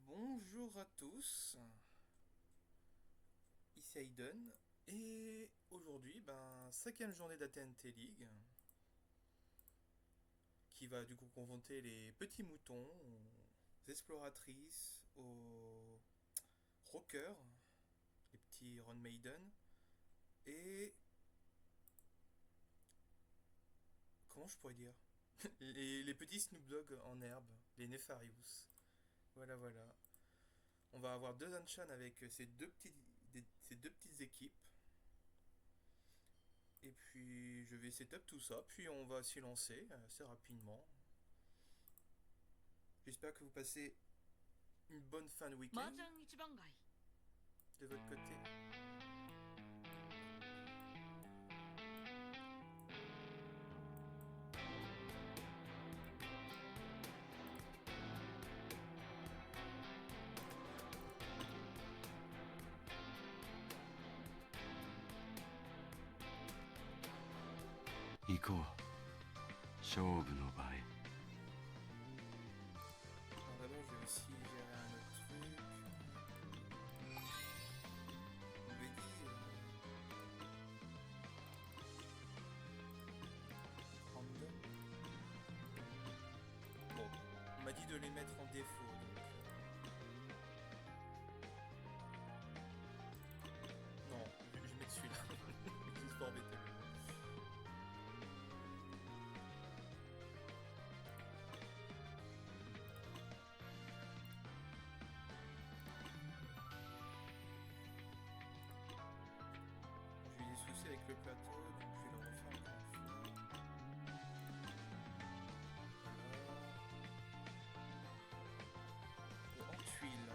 Bonjour à tous, ici Aiden, et aujourd'hui, cinquième journée d'AT&T League, qui va du coup confronter les petits moutons, aux exploratrices, aux rockers, les petits Iron Maiden, et comment je pourrais dire les petits Snoop Dogg en herbe, les Nefarious. Voilà, voilà. On va avoir deux Anshan avec ces deux petites équipes. Et puis je vais setup tout ça, puis on va s'y lancer assez rapidement. J'espère que vous passez une bonne fin de week-end de votre côté. 行こう勝負の場へ Alors d'abord je vais aussi gérer un autre truc. On lui dit 32. Bon, on m'a dit de les mettre en défaut, donc non, je vais mettre celui-là. Juste pour embêter. J'ai eu des soucis avec le plateau, donc je vais le refaire encore une fois. Voilà. En tuile.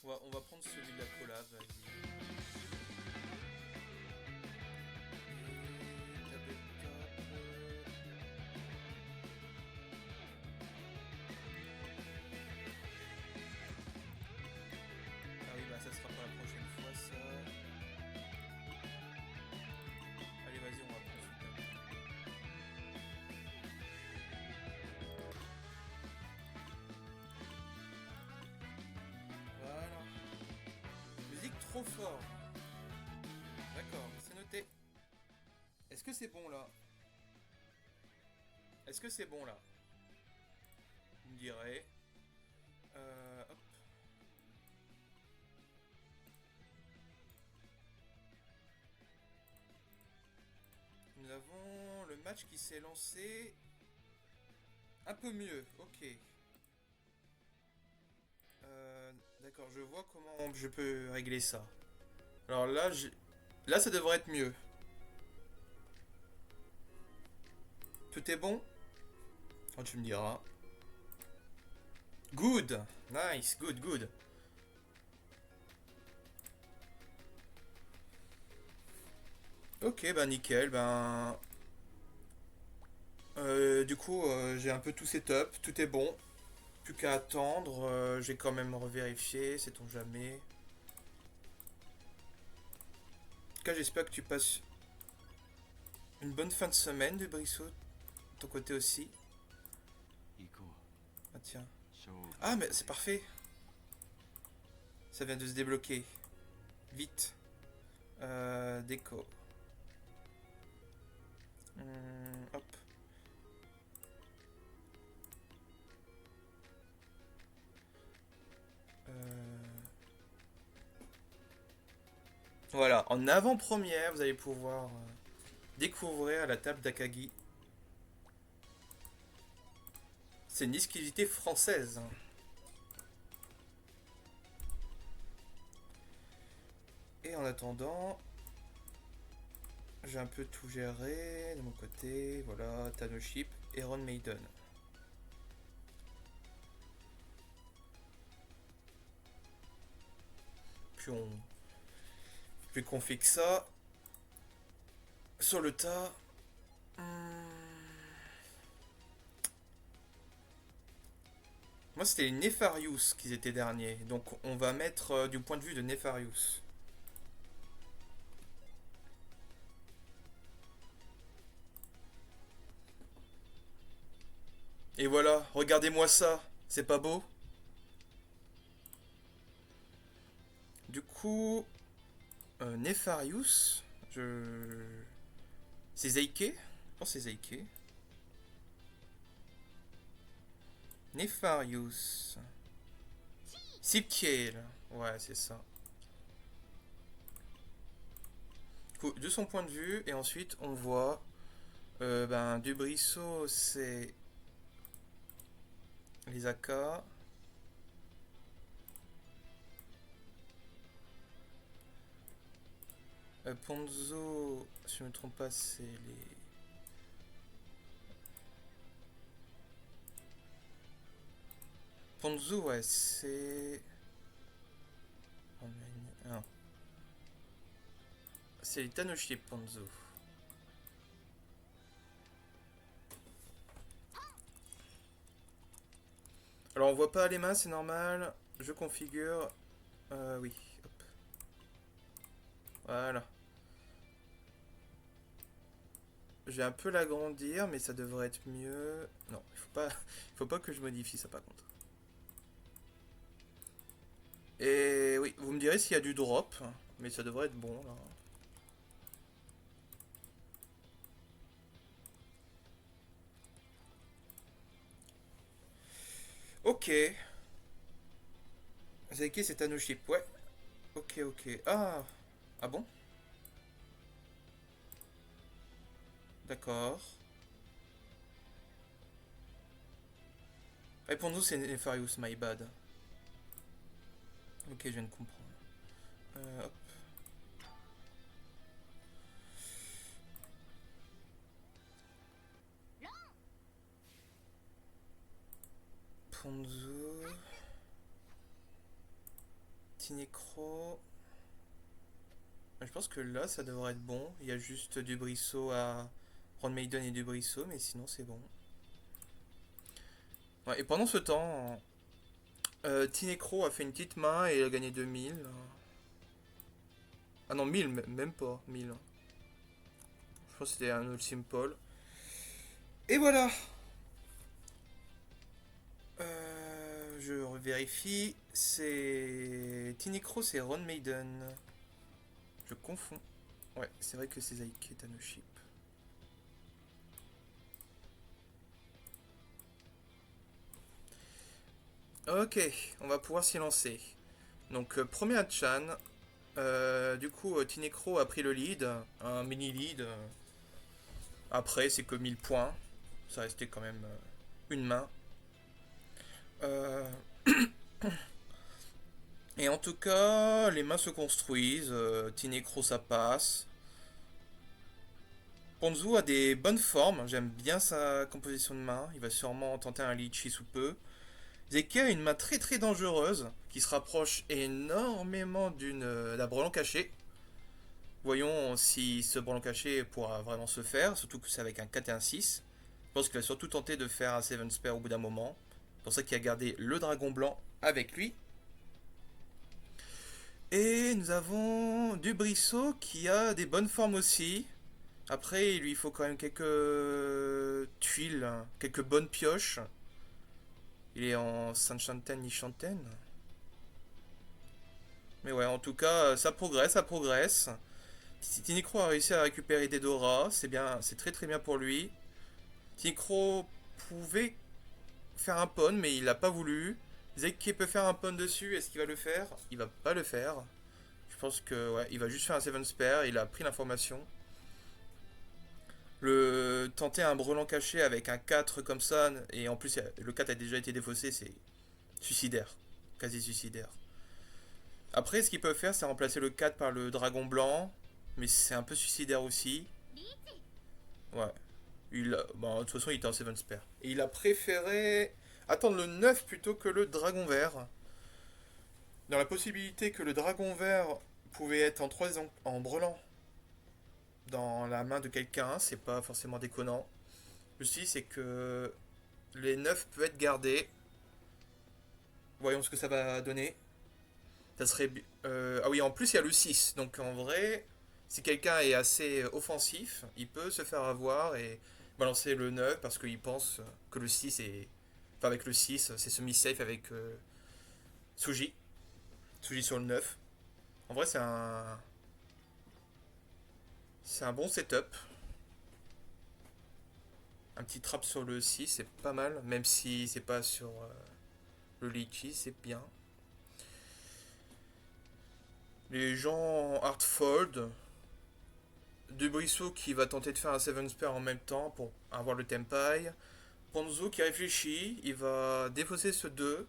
On va prendre celui de la collab, vas-y. Et tabletop. Ah oui, ça sera pour la prochaine fois, ça. Allez, vas-y, on va prendre celui-là. Voilà. Musique trop fort. D'accord, c'est noté. Est-ce que c'est bon là? Est-ce que c'est bon là? Vous me direz. Hop. Nous avons le match qui s'est lancé un peu mieux. Ok. D'accord, je vois comment je peux régler ça. Alors là, là ça devrait être mieux. Tout est bon? Oh, tu me diras. Good! Nice, good, good. Ok, nickel, du coup, j'ai un peu tout setup, tout est bon. Plus qu'à attendre, j'ai quand même revérifié, sait-on jamais. En tout cas, j'espère que tu passes une bonne fin de semaine, de Brissot. De ton côté aussi. 行こ Ah tiens. う勝負 Ah, mais c'est parfait. Ça vient de se débloquer. Vite. Déco. Hop. Voilà, en avant-première, vous allez pouvoir découvrir la table d'Akagi. C'est une exclusivité française. Et en attendant, j'ai un peu tout géré de mon côté. Voilà, Tanoship, Iron Maiden. Puis je vais config ça sur le tas. Moi, c'était les Nefarious qui étaient derniers. Donc, on va mettre du point de vue de Nefarious. Et voilà, regardez-moi ça. C'est pas beau? Du coup, Nefarius, je... C'est Zeike? Je pense que c'est Zeike. Nefarius. Sipkiel. Ouais, c'est ça. Du coup, de son point de vue, et ensuite on voit Dubrisseau, c'est les AK. Ponzo, si je ne me trompe pas, c'est les. Ponzo, ouais, c'est. Oh, non. C'est les Tanoshi Ponzo. Alors on voit pas les mains, c'est normal. Je configure. Oui. Hop. Voilà. Je vais un peu l'agrandir, mais ça devrait être mieux. Non, il faut pas que je modifie ça par contre. Et oui, vous me direz s'il y a du drop, mais ça devrait être bon là. Ok. Zeki, c'est Tanoship, ouais. Ok, ok. Ah, ah bon? D'accord. Réponds-nous, c'est Nefarius, my bad. Ok, je viens de comprendre. Hop. Ponzo. Tinecro. Je pense que là, ça devrait être bon. Il y a juste du Brisseau à Ron Maiden et du Brisseau, mais sinon, c'est bon. Ouais, et pendant ce temps, Tinecro a fait une petite main et il a gagné 2000. Ah non, 1000, même pas. 1000. Je pense que c'était un autre simple. Et voilà. Je vérifie. C'est. Tinecro, c'est Ron Maiden. Je confonds. Ouais, c'est vrai que c'est Zaike Tanoship. Ok, on va pouvoir s'y lancer. Donc, premier Chan. Du coup, Tinecro a pris le lead. Un mini lead. Après, c'est que 1000 points. Ça restait quand même une main. Euh, Et en tout cas, les mains se construisent. Tinecro, ça passe. Ponzu a des bonnes formes. J'aime bien sa composition de main. Il va sûrement tenter un litchi sous peu. Zeki a une main très très dangereuse qui se rapproche énormément d'un brelan caché. Voyons si ce brelan caché pourra vraiment se faire, surtout que c'est avec un 4 et un 6. Je pense qu'il va surtout tenter de faire un 7 spare au bout d'un moment. C'est pour ça qu'il a gardé le dragon blanc avec lui. Et nous avons du Brisseau qui a des bonnes formes aussi. Après, il lui faut quand même quelques tuiles, hein, quelques bonnes pioches. Il est en Saint-Chanten, Nishanten. Mais ouais, en tout cas, ça progresse, ça progresse. Tinecro a réussi à récupérer des Dora, c'est bien, c'est très très bien pour lui. Tinecro pouvait faire un pun, mais il n'a pas voulu. Zeki peut faire un pun dessus, est-ce qu'il va le faire? Il va pas le faire. Je pense que ouais, il va juste faire un 7 spare, il a pris l'information. Le tenter un brelan caché avec un 4 comme ça, et en plus le 4 a déjà été défaussé, c'est suicidaire. Quasi suicidaire. Après, ce qu'ils peuvent faire, c'est remplacer le 4 par le dragon blanc, mais c'est un peu suicidaire aussi. Ouais. De toute façon, il était en 7 spare. Et il a préféré attendre le 9 plutôt que le dragon vert. Dans la possibilité que le dragon vert pouvait être en 3 en brelan dans la main de quelqu'un, c'est pas forcément déconnant. Le souci, c'est que les 9 peuvent être gardés. Voyons ce que ça va donner. Ça serait. Ah oui, en plus, il y a le 6. Donc en vrai, si quelqu'un est assez offensif, il peut se faire avoir et balancer le 9 parce qu'il pense que le 6 est pas avec le 6, c'est semi-safe avec Suji. Suji sur le 9. En vrai, c'est un bon setup. Un petit trap sur le 6, c'est pas mal, même si c'est pas sur le Litchi, c'est bien. Les gens en hardfold. Debrisseau qui va tenter de faire un 7 spare en même temps pour avoir le Tempai. Ponzo qui réfléchit, il va défausser ce 2.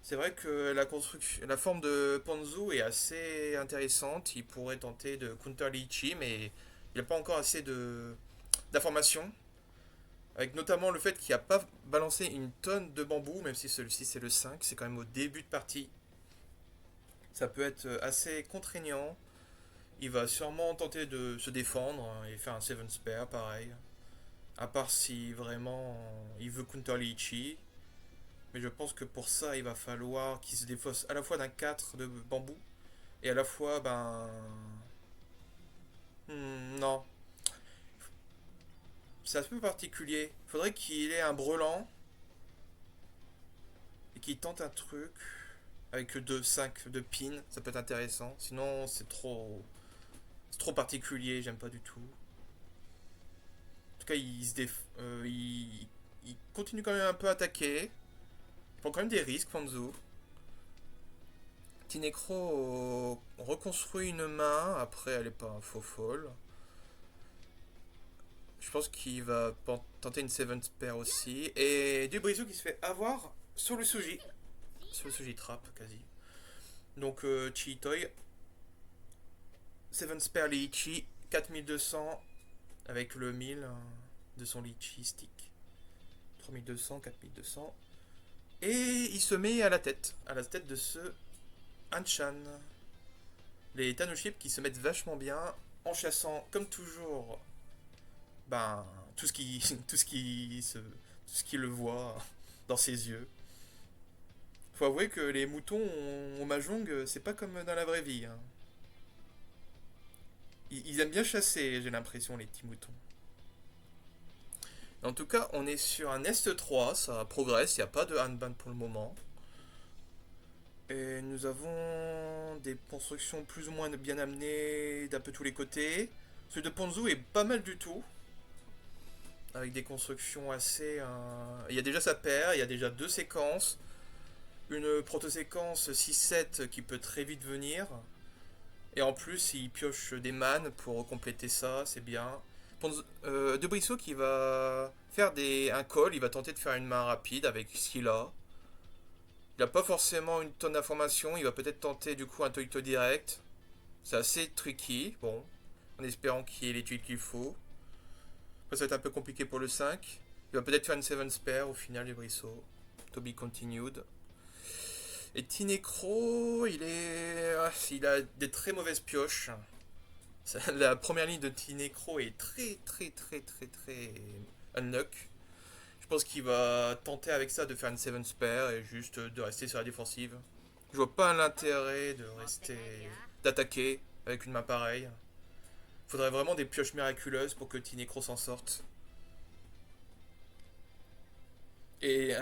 C'est vrai que la forme de Ponzo est assez intéressante. Il pourrait tenter de counter Lichi, mais il n'a pas encore assez d'informations. Avec notamment le fait qu'il n'a pas balancé une tonne de bambou, même si celui-ci c'est le 5, c'est quand même au début de partie. Ça peut être assez contraignant. Il va sûrement tenter de se défendre et faire un 7 spare pareil. À part si vraiment il veut counter Lichi. Mais je pense que pour ça, il va falloir qu'il se défausse à la fois d'un 4 de bambou et à la fois, non. C'est un peu particulier. Il faudrait qu'il ait un brelan et qu'il tente un truc avec 2-5 de pin. Ça peut être intéressant. Sinon, c'est trop particulier. J'aime pas du tout. En tout cas, il continue quand même un peu à attaquer. Il prend quand même des risques, Panzo. Tinecro reconstruit une main. Après, elle est pas un faux folle. Je pense qu'il va tenter une 7 spare aussi. Et Dubrizou qui se fait avoir sur le Suji. Sur le Suji trap, quasi. Donc, Chiitoy. 7 spare Lichi. 4200. Avec le 1000 de son Lichi stick. 3200, 4200. Et il se met à la tête. À la tête de ce Hanchan. Les Tanoship qui se mettent vachement bien. En chassant, comme toujours, tout ce qui tout ce qui le voit dans ses yeux. Faut avouer que les moutons au mahjong, c'est pas comme dans la vraie vie, hein. Ils aiment bien chasser, j'ai l'impression, les petits moutons. En tout cas, on est sur un Est 3, ça progresse, il n'y a pas de handban pour le moment. Et nous avons des constructions plus ou moins bien amenées d'un peu tous les côtés. Celui de Ponzu est pas mal du tout. Avec des constructions assez... Il y a déjà sa paire, il y a déjà 2 séquences. Une proto-séquence 6-7 qui peut très vite venir. Et en plus, il pioche des mannes pour compléter ça, c'est bien. De Brissot qui va faire un call, il va tenter de faire une main rapide avec ce qu'il a. Il n'a pas forcément une tonne d'informations, il va peut-être tenter du coup un Toito direct. C'est assez tricky, bon, en espérant qu'il y ait les tuiles qu'il faut. Ça va être un peu compliqué pour le 5. Il va peut-être faire une 7 spare au final du Brissot. To be continued. Et Tinecro, il a des très mauvaises pioches. La première ligne de Tinecro est très unluck. Je pense qu'il va tenter avec ça de faire une 7 spare et juste de rester sur la défensive. Je vois pas l'intérêt d'attaquer avec une main pareille. Faudrait vraiment des pioches miraculeuses pour que Tinecro s'en sorte. Et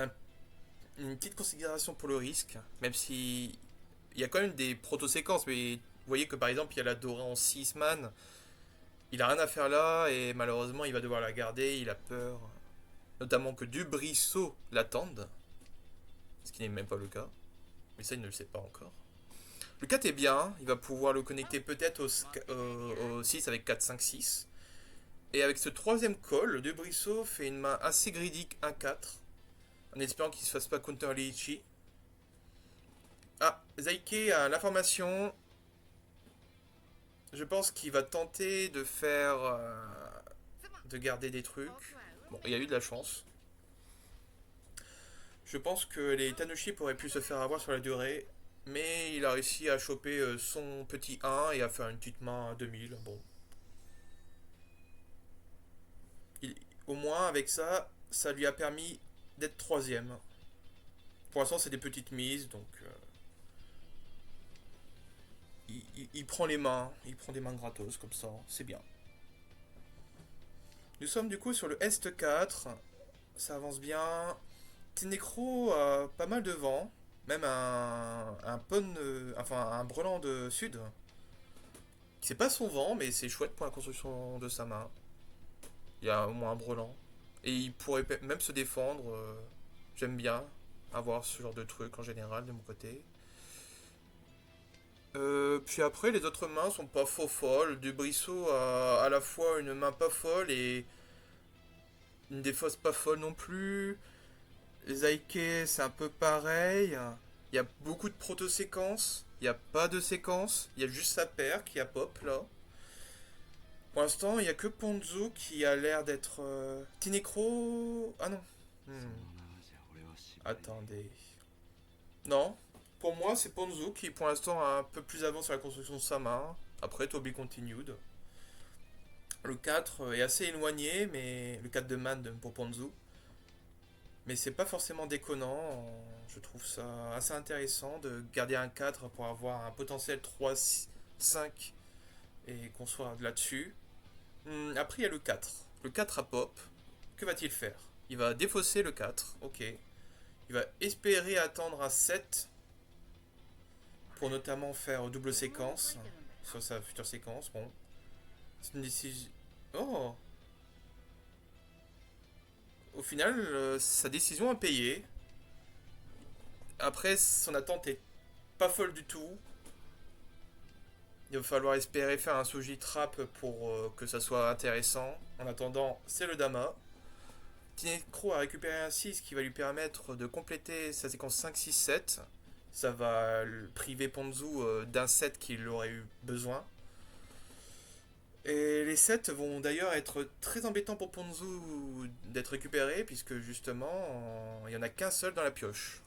une petite considération pour le risque, même si il y a quand même des proto-séquences, mais vous voyez que par exemple il y a la Dora en 6 man, il a rien à faire là et malheureusement il va devoir la garder, il a peur, notamment que Dubrisseau l'attende, ce qui n'est même pas le cas, mais ça il ne le sait pas encore. Le 4 est bien, il va pouvoir le connecter peut-être au 6 avec 4, 5, 6. Et avec ce troisième call, le Dubrisseau fait une main assez greedy 1-4, en espérant qu'il ne se fasse pas counter Lichi. Ah, Zaike a l'information. Je pense qu'il va tenter de faire... de garder des trucs. Bon, il y a eu de la chance. Je pense que les Tanoship auraient pu se faire avoir sur la durée. Mais il a réussi à choper son petit 1 et à faire une petite main à 2000. Bon. Au moins, avec ça, ça lui a permis d'être troisième. Pour l'instant, c'est des petites mises, donc... il prend les mains, il prend des mains gratos comme ça, c'est bien. Nous sommes du coup sur le Est 4, ça avance bien. Ténécro a pas mal de vent, même un pon, enfin un brelan de sud. C'est pas son vent, mais c'est chouette pour la construction de sa main. Il y a au moins un brelan. Et il pourrait même se défendre. J'aime bien avoir ce genre de truc en général de mon côté. Puis après, les autres mains sont pas faux folles. Du Brissot a à la fois une main pas folle et une défausse pas folle non plus. Les Aike, c'est un peu pareil. Il y a beaucoup de proto-séquences. Il n'y a pas de séquence. Il y a juste sa paire qui a pop là. Pour l'instant, il n'y a que Ponzo qui a l'air d'être. Tinecro. Ah non. その Hmm. 縄じゃ俺は縛れない Attendez. Non. Pour moi, c'est Ponzo qui, pour l'instant, a un peu plus avancé sur la construction de sa main. Après, To Be Continued. Le 4 est assez éloigné, mais le 4 de Man pour Ponzo. Mais c'est pas forcément déconnant. Je trouve ça assez intéressant de garder un 4 pour avoir un potentiel 3, 5 et qu'on soit là-dessus. Après, il y a le 4. Le 4 à pop. Que va-t-il faire? Il va défausser le 4. Ok. Il va espérer attendre un 7 pour notamment faire double séquence sur sa future séquence. Bon. C'est une décision. Oh! Au final, sa décision a payé. Après, son attente est pas folle du tout. Il va falloir espérer faire un Soji Trap pour que ça soit intéressant. En attendant, c'est le Dama. Tinecro a récupéré un 6 qui va lui permettre de compléter sa séquence 5, 6, 7. Ça va priver Ponzu d'un 7 qu'il aurait eu besoin. Et les 7 vont d'ailleurs être très embêtants pour Ponzu d'être récupérés, puisque justement, il n'y en a qu'un seul dans la pioche.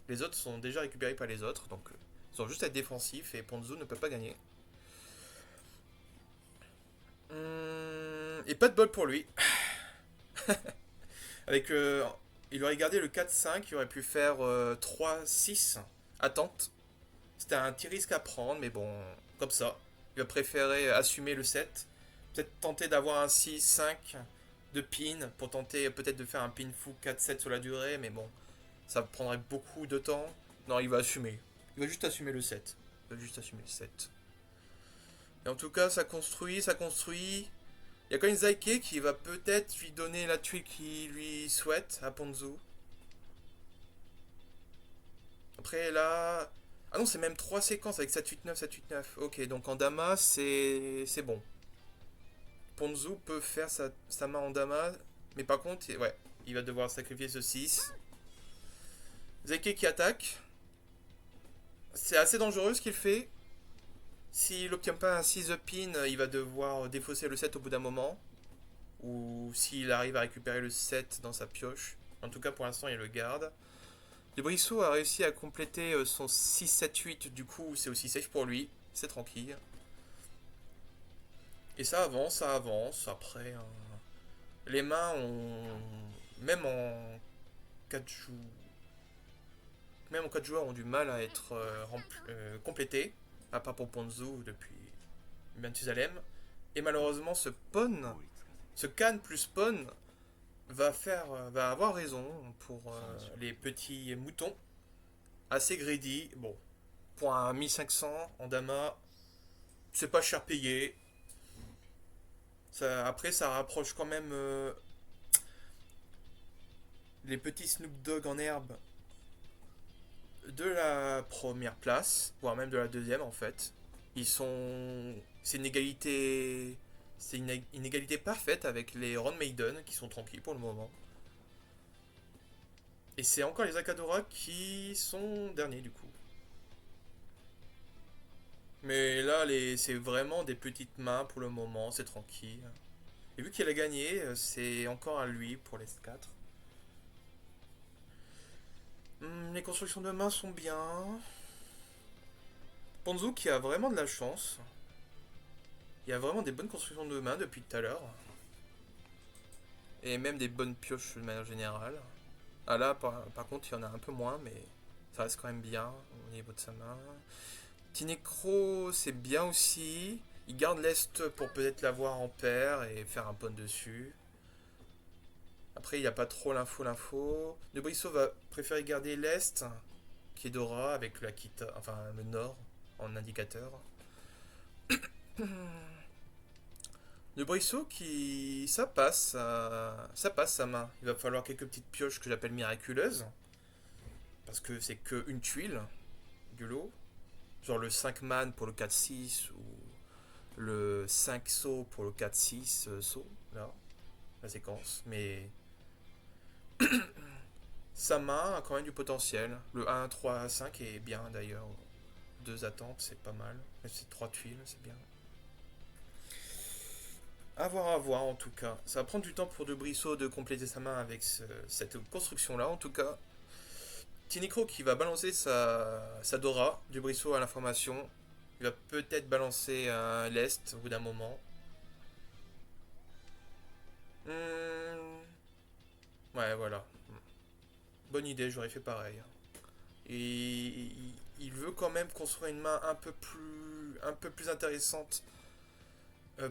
Les autres sont déjà récupérés par les autres, donc ils ont juste à être défensifs et Ponzu ne peut pas gagner. Et pas de bol pour lui. Avec, il aurait gardé le 4-5, il aurait pu faire 3-6. Attente. C'était un petit risque à prendre, mais bon, comme ça. Il va préférer assumer le 7. Peut-être tenter d'avoir un 6-5 de pin pour tenter peut-être de faire un pin fou 4-7 sur la durée, mais bon, ça prendrait beaucoup de temps. Non, il va assumer. Il va juste assumer le 7. Il va juste assumer le 7. Et en tout cas, ça construit, ça construit. Il y a quand même Zaike qui va peut-être lui donner la tuile qu'il lui souhaite à Ponzu. Après là. Ah non, c'est même 3 séquences avec 7-8-9, 7-8-9. Ok, donc en Dama, c'est bon. Ponzu peut faire sa main en Dama, mais par contre, ouais, il va devoir sacrifier ce 6. Zaike qui attaque. C'est assez dangereux ce qu'il fait. S'il n'obtient pas un 6 pin, il va devoir défausser le 7 au bout d'un moment. Ou s'il arrive à récupérer le 7 dans sa pioche. En tout cas, pour l'instant, il le garde. De Brissot a réussi à compléter son 6-7-8, du coup, c'est aussi safe pour lui. C'est tranquille. Et ça avance, ça avance. Après, les mains ont. Même en 4 joueurs. Même en 4 joueurs ont du mal à être complétés. À part pour Ponzu depuis Mathusalem. Et malheureusement, ce pawn, 追いつか ce can plus pawn, va avoir raison pour les petits moutons. Assez greedy. Bon, pour un 1500 en Dama, c'est pas cher payé. Ça, après, ça rapproche quand même les petits Snoop Dogg en herbe de la première place, voire même de la deuxième en fait. Ils sont. C'est une égalité. C'est une égalité parfaite avec les Ron Maiden qui sont tranquilles pour le moment. Et c'est encore les Akadora qui sont derniers du coup. Mais là, c'est vraiment des petites mains pour le moment, c'est tranquille. Et vu qu'il a gagné, c'est encore à lui pour les 4. Les constructions de mains sont bien. Ponzu qui a vraiment de la chance. Il y a vraiment des bonnes constructions de mains depuis tout à l'heure. Et même des bonnes pioches de manière générale. Ah là, par contre, il y en a un peu moins, mais ça reste quand même bien au niveau de sa main. Tinecro, c'est bien aussi. Il garde l'Est pour peut-être l'avoir en paire et faire un pawn dessus. Après, il n'y a pas trop l'info. De Brissot va préférer garder l'Est, qui est Dora, avec l'Akita, enfin le Nord, en indicateur. De Brissot qui. Ça passe sa main. Il va falloir quelques petites pioches que j'appelle miraculeuses. Parce que c'est que une tuile du lot. Genre le 5 man pour le 4-6 ou le 5 saut pour le 4-6 saut. Là, la séquence. Mais sa main a quand même du potentiel. Le 1, 3, 5 est bien d'ailleurs. Deux attentes, c'est pas mal. Mais c'est trois tuiles, c'est bien. À voir en tout cas. Ça va prendre du temps pour De Brissot de compléter sa main avec cette construction-là en tout cas. Tinecro qui va balancer sa Dora, De Brissot à l'information. Il va peut-être balancer un lest au bout d'un moment. Hmm, ouais, voilà. Bonne idée, j'aurais fait pareil. Et il veut quand même construire une main un peu plus intéressante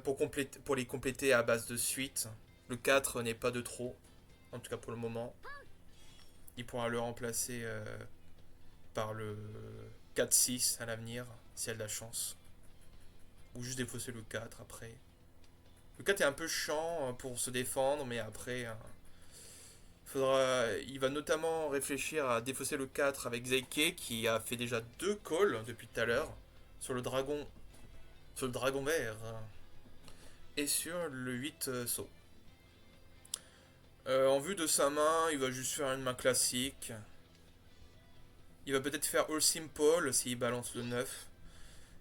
pour les compléter à base de suite. Le 4 n'est pas de trop, en tout cas pour le moment. Il pourra le remplacer par le 4-6 à l'avenir, si elle a de la chance. Ou juste défausser le 4 après. Le 4 est un peu chiant pour se défendre, mais après, il va notamment réfléchir à défausser le 4 avec Zeike, qui a fait déjà deux calls depuis tout à l'heure, sur sur le dragon vert, et sur le 8 saut. En vue de sa main, il va juste faire une main classique. Il va peut-être faire All Simple s'il balance le 9.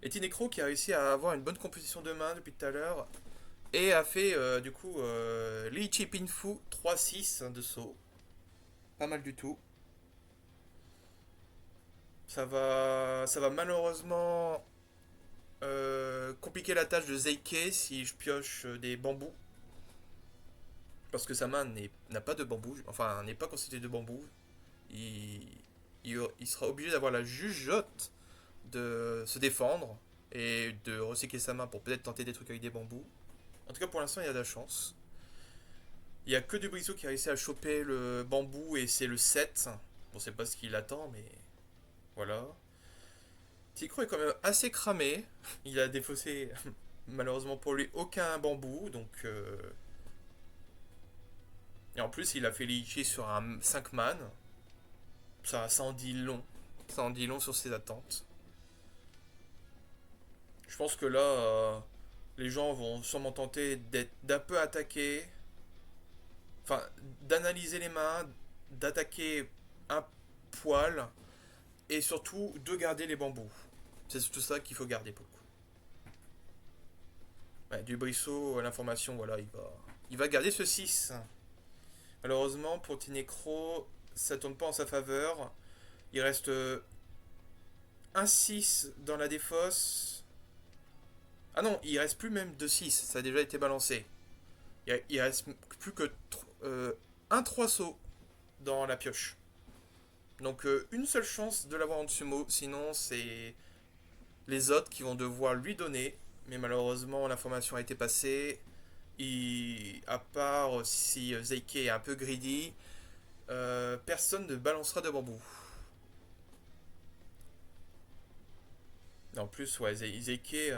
Et Tinecro qui a réussi à avoir une bonne composition de main depuis tout à l'heure. Et a fait du coup Li Chi Pinfu 3-6 de saut. Pas mal du tout. Ça va malheureusement compliquer la tâche de Zeike si je pioche des bambous. Parce que sa main n'a pas de bambou. Enfin, n'est pas constituée de bambou. Il, il sera obligé d'avoir la jugeote de se défendre et de recycler sa main pour peut-être tenter des trucs avec des bambous. En tout cas, pour l'instant, il y a de la chance. Il y a que du Brissot qui a réussi à choper le bambou et c'est le 7. Bon, c'est pas ce qu'il attend, mais voilà. Ticro est quand même assez cramé. Il a défaussé, malheureusement pour lui, aucun bambou. Donc, et en plus, il a fait Liichi sur un 5 man. Ça en dit long. Ça en dit long sur ses attentes. Je pense que là, les gens vont sûrement tenter d'un peu attaquer. Enfin, d'analyser les mains, d'attaquer un poil et surtout de garder les bambous. C'est tout ça qu'il faut garder pour le coup. Ouais, du Brissot, l'information, voilà, il va garder ce 6. Malheureusement, pour Tinecro, ça tourne pas en sa faveur. Il reste un 6 dans la défausse. Ah non, il reste plus même de 6, ça a déjà été balancé. Il reste plus que un 3 sauts dans la pioche. Donc une seule chance de l'avoir en sumo, sinon c'est les autres qui vont devoir lui donner. Mais malheureusement l'information a été passée. À part si Zeike est un peu greedy, personne ne balancera de bambou. Et en plus, ouais, Zeike...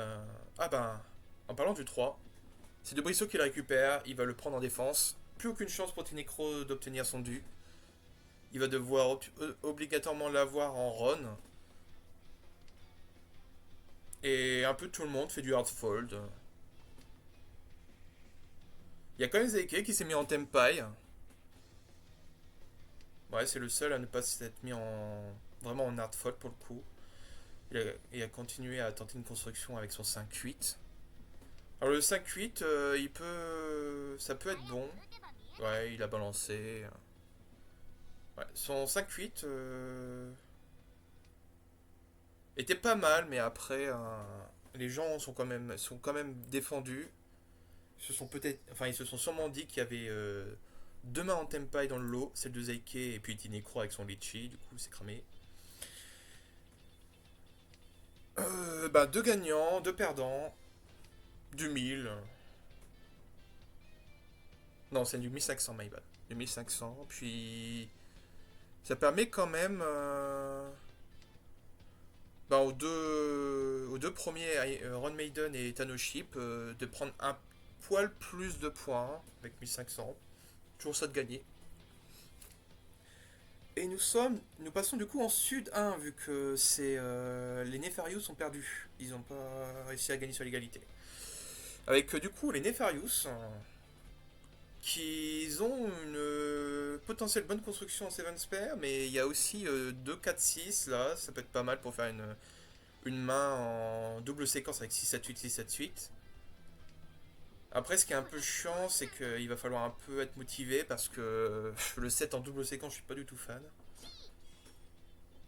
Ah ben, en parlant du 3, c'est De Brissot qui le récupère, il va le prendre en défense. Plus aucune chance pour Tinecro d'obtenir son dû. Il va devoir obligatoirement l'avoir en Ron. Et un peu tout le monde fait du hard fold. Il y a quand même Zeike qui s'est mis en Tempai. Ouais, c'est le seul à ne pas s'être mis vraiment en hard fold pour le coup. Il a continué à tenter une construction avec son 5-8. Alors le 5-8, ça peut être bon. Ouais, il a balancé. Ouais, son 5-8 était pas mal, mais après, les gens sont quand même défendus. Ils se sont sûrement dit qu'il y avait deux mains en Tempai dans le lot, celle de Zeike et puis Tinecro avec son Litchi, du coup c'est cramé. Bah, deux gagnants, deux perdants, du 1000. Non, c'est du 1500, my bad. Du 1500, puis ça permet quand même bah, aux deux premiers, Ron Maiden et Tanoship, de prendre un poil plus de points avec 1500. Toujours ça de gagner. Et nous passons du coup en Sud 1, vu que les Nefarious ont perdu. Ils n'ont pas réussi à gagner sur l'égalité. Avec du coup les Nefarious, qui ont une potentielle bonne construction en 7 spare, mais il y a aussi 2, 4, 6 là, ça peut être pas mal pour faire une main en double séquence avec 6, 7, 8, 6, 7, 8. Après, ce qui est un peu chiant, c'est qu'il va falloir un peu être motivé parce que le 7 en double séquence, je suis pas du tout fan.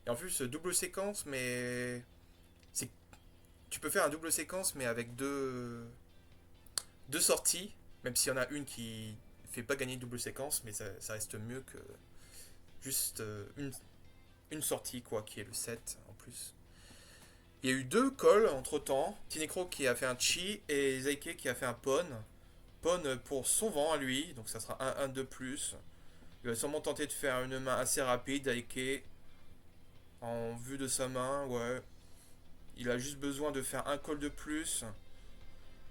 Et en plus, double séquence, mais c'est tu peux faire un double séquence, mais avec deux sorties, même s'il y en a une qui fait pas gagner double séquence, mais ça reste mieux que juste une sortie, quoi, qui est le 7 en plus. Il y a eu deux calls entre temps. Tinecro qui a fait un chi et Zaike qui a fait un pon. Pon pour son vent à lui, donc ça sera un 1 de plus. Il va sûrement tenter de faire une main assez rapide. Zaike, en vue de sa main, ouais. Il a juste besoin de faire un call de plus.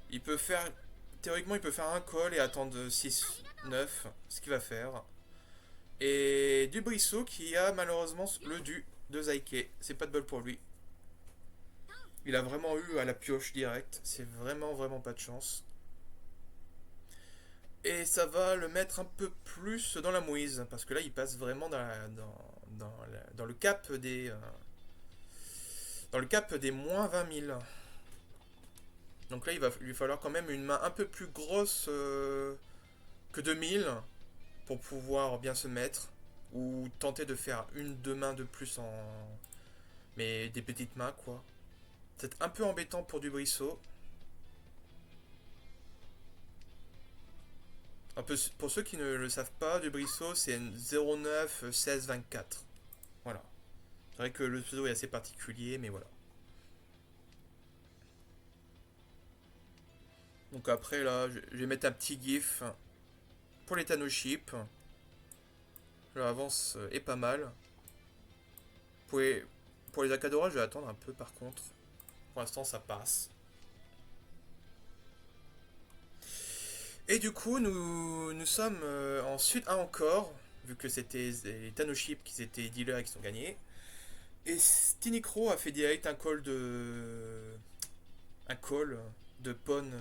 Il peut faire. Théoriquement, il peut faire un call et attendre 6, 9, ce qu'il va faire. Et Dubrisso qui a malheureusement le dû de Zaike. C'est pas de bol pour lui. Il a vraiment eu à la pioche direct. C'est vraiment, vraiment pas de chance. Et ça va le mettre un peu plus dans la mouise. Parce que là, il passe vraiment dans le cap dans le cap des moins 20 000. Donc là, il va lui falloir quand même une main un peu plus grosse que 2000 pour pouvoir bien se mettre. Ou tenter de faire une, deux mains de plus en. Mais des petites mains, quoi. C'est un peu embêtant pour Dubrisso. Un peu, pour ceux qui ne le savent pas, Dubrisso c'est 09 16 24. Voilà. C'est vrai que le pseudo est assez particulier, mais voilà. Donc après là, je vais mettre un petit gif pour les Tanoship. L'avance est pas mal. Pour pour les Akadora, je vais attendre un peu par contre. Pour l'instant, ça passe. Et du coup, nous sommes en Sud 1 encore, vu que c'était les Tanoship qui étaient dealers et qui sont gagnés. Et Stinicro a fait direct un call de Pon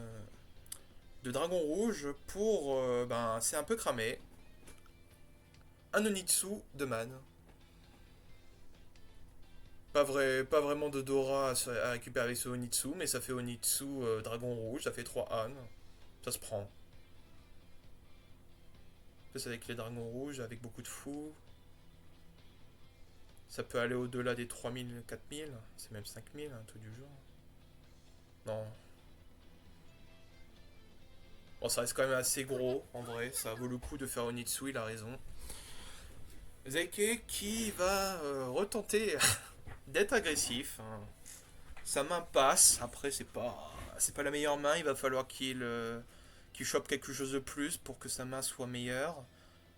de Dragon Rouge pour ben c'est un peu cramé. Un Onitsu de man. Pas vraiment de Dora à récupérer avec ce Onitsu, mais ça fait Onitsu Dragon Rouge, ça fait 3 Han. Ça se prend. Plus avec les dragons rouges, avec beaucoup de fous. Ça peut aller au-delà des 3000, 4000, c'est même 5000, un truc du genre. Non. Bon, ça reste quand même assez gros, en vrai. Ça vaut le coup de faire Onitsu, il a raison. Zeike qui va retenter d'être agressif. Hein. Sa main passe. Après, c'est pas la meilleure main. Il va falloir qu'il chope quelque chose de plus pour que sa main soit meilleure.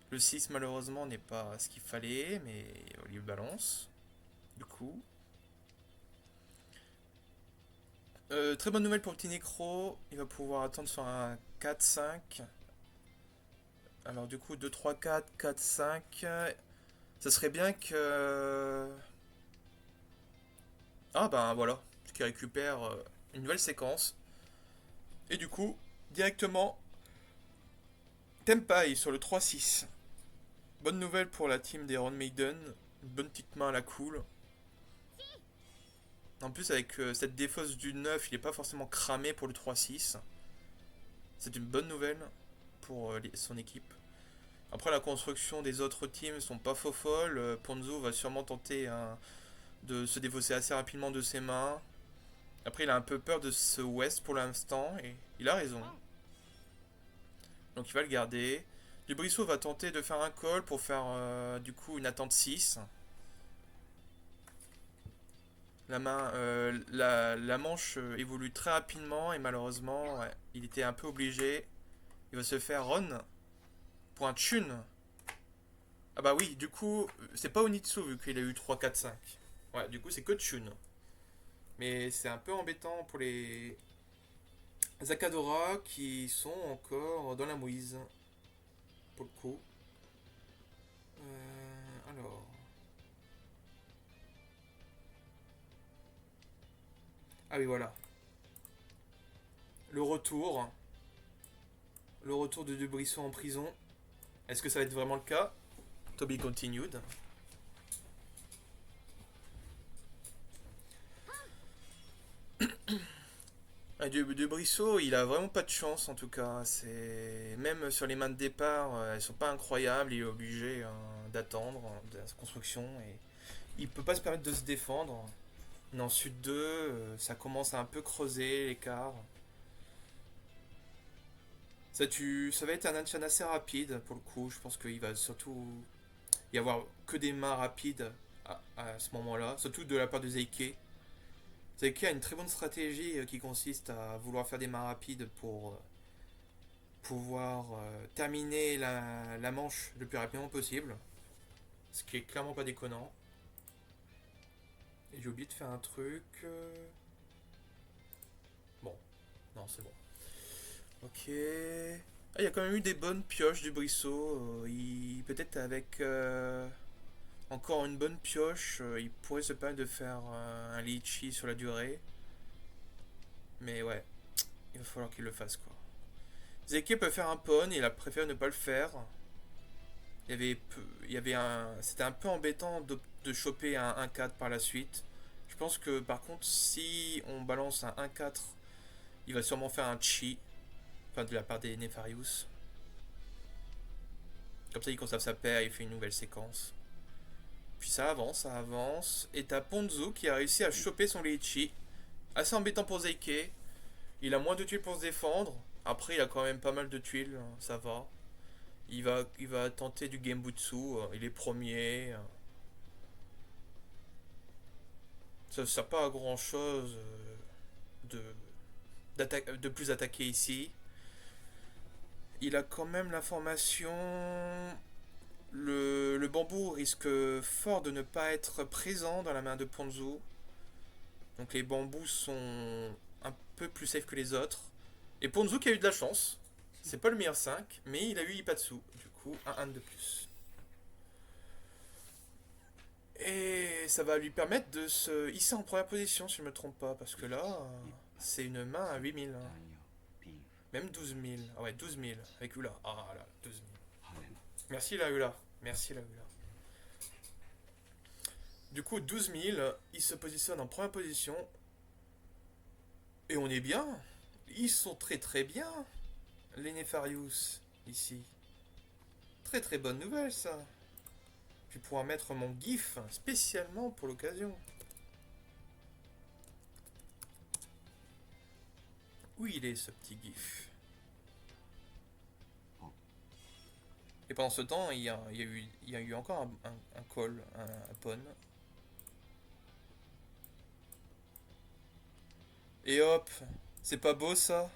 Le 6 malheureusement n'est pas ce qu'il fallait, mais il balance. Du coup. Très bonne nouvelle pour le petit Necro. Il va pouvoir attendre sur un 4-5. Alors du coup 2, 3, 4, 4, 5. Ça serait bien que. Ah ben voilà. Qu'il récupère une nouvelle séquence. Et du coup, directement, Tempai sur le 3-6. Bonne nouvelle pour la team des Iron Maiden. Une bonne petite main à la cool. En plus, avec cette défausse du 9, il n'est pas forcément cramé pour le 3-6. C'est une bonne nouvelle pour son équipe. Après, la construction des autres teams sont pas faux folles. Ponzo va sûrement tenter de se défausser assez rapidement de ses mains. Après, il a un peu peur de ce West pour l'instant, et il a raison. Donc il va le garder. Dubrisso va tenter de faire un call pour faire du coup une attente 6. La manche évolue très rapidement et malheureusement, ouais, il était un peu obligé. Il va se faire run. pour un Chun. Ah bah oui, du coup, c'est pas Onitsu vu qu'il a eu 3 4 5. Ouais, du coup, c'est que Chun. Mais c'est un peu embêtant pour les Zakadora qui sont encore dans la mouise. Pour le coup. Alors. Ah oui, voilà. Le retour. Le retour de Debrisson en prison. Est-ce que ça va être vraiment le cas? To be continued. Ah, Debrisson, il a vraiment pas de chance en tout cas. C'est même sur les mains de départ, elles sont pas incroyables. Il est obligé d'attendre de la construction et il peut pas se permettre de se défendre. Mais ensuite 2, ça commence à un peu creuser l'écart. Ça va être un anchan assez rapide pour le coup. Je pense qu'il va surtout y avoir que des mains rapides à ce moment-là, surtout de la part de Zeike. Zeike a une très bonne stratégie qui consiste à vouloir faire des mains rapides pour pouvoir terminer la manche le plus rapidement possible. Ce qui est clairement pas déconnant. Et j'ai oublié de faire un truc. Bon, non, c'est bon. Ok. Ah, il y a quand même eu des bonnes pioches du Brissot. Peut-être avec encore une bonne pioche, il pourrait se permettre de faire un litchi sur la durée. Mais ouais, il va falloir qu'il le fasse quoi. Zeke peut faire un pon, il a préféré ne pas le faire. C'était un peu embêtant de choper un 1-4 par la suite. Je pense que par contre, si on balance un 1-4, il va sûrement faire un chi. Enfin, de la part des Nefarius. Comme ça, il conserve sa paire, il fait une nouvelle séquence. Puis ça avance, ça avance. Et t'as Ponzu qui a réussi à choper son Leichi. Assez embêtant pour Zeike. Il a moins de tuiles pour se défendre. Après, il a quand même pas mal de tuiles, ça va. Il va tenter du Gembutsu. Il est premier. Ça ne sert pas à grand chose de plus attaquer ici. Il a quand même l'information. Le bambou risque fort de ne pas être présent dans la main de Ponzu. Donc les bambous sont un peu plus safe que les autres. Et Ponzu qui a eu de la chance. C'est pas le meilleur 5, mais il a eu Ipatsu. Du coup, un 1 de plus. Et ça va lui permettre de se hisser en première position, si je me trompe pas. Parce que là, c'est une main à 8000. Même 12 000. Ah ouais, 12 000 avec Ula. Ah là, 12 000. Merci la Ula. Merci la Ula. Du coup, 12 000, il se positionne en première position. Et on est bien. Ils sont très très bien, les Nefarius, ici. Très très bonne nouvelle, ça. Je vais pouvoir mettre mon GIF spécialement pour l'occasion. Où il est, ce petit GIF? Et pendant ce temps, il y a eu encore un call, un pawn. Et hop, c'est pas beau ça?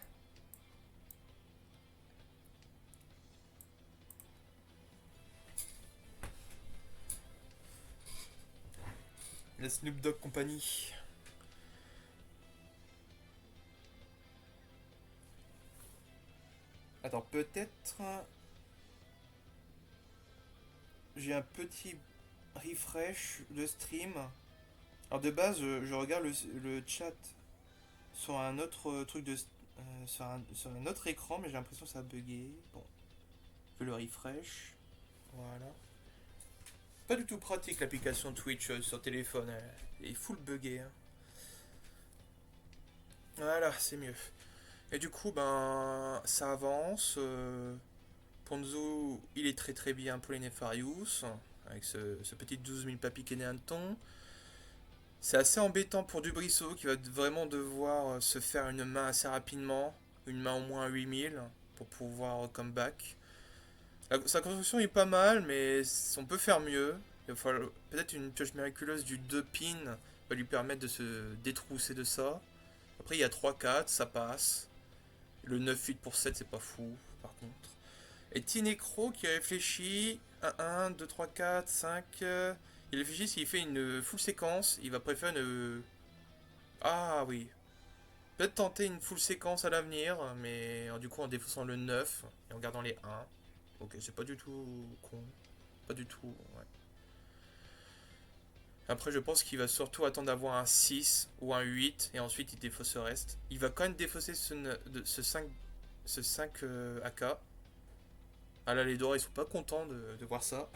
La Snoop Dogg Company. Attends, peut-être... J'ai un petit refresh de stream. Alors de base, je regarde le chat sur un autre truc sur un autre écran, mais j'ai l'impression que ça a bugué. Bon, je fais le refresh. Voilà. Pas du tout pratique l'application Twitch sur téléphone. Elle est full buggée. Hein. Voilà, c'est mieux. Et du coup, ben, ça avance. Ponzu, il est très très bien pour les Nefarius. Avec ce petit 12 000 papy Keneanton. C'est assez embêtant pour Dubrissot qui va vraiment devoir se faire une main assez rapidement. Une main au moins à 8000 pour pouvoir comeback. Sa construction est pas mal, mais on peut faire mieux. Il va falloir peut-être une pioche miraculeuse du 2 pin va lui permettre de se détrousser de ça. Après, il y a 3-4, ça passe. Le 9-8 pour 7, c'est pas fou, par contre. Et Tinecro qui réfléchit. 1, 2, 3, 4, 5. Il réfléchit s'il fait une full séquence. Il va préférer une. Ah oui. Peut-être tenter une full séquence à l'avenir, mais du coup en défaussant le 9 et en gardant les 1. Ok, c'est pas du tout con. Pas du tout, ouais. Après, je pense qu'il va surtout attendre d'avoir un 6 ou un 8 et ensuite il défausse le reste. Il va quand même défausser ce 5 AK. Ah là, les Dora, ils sont pas contents de voir ça.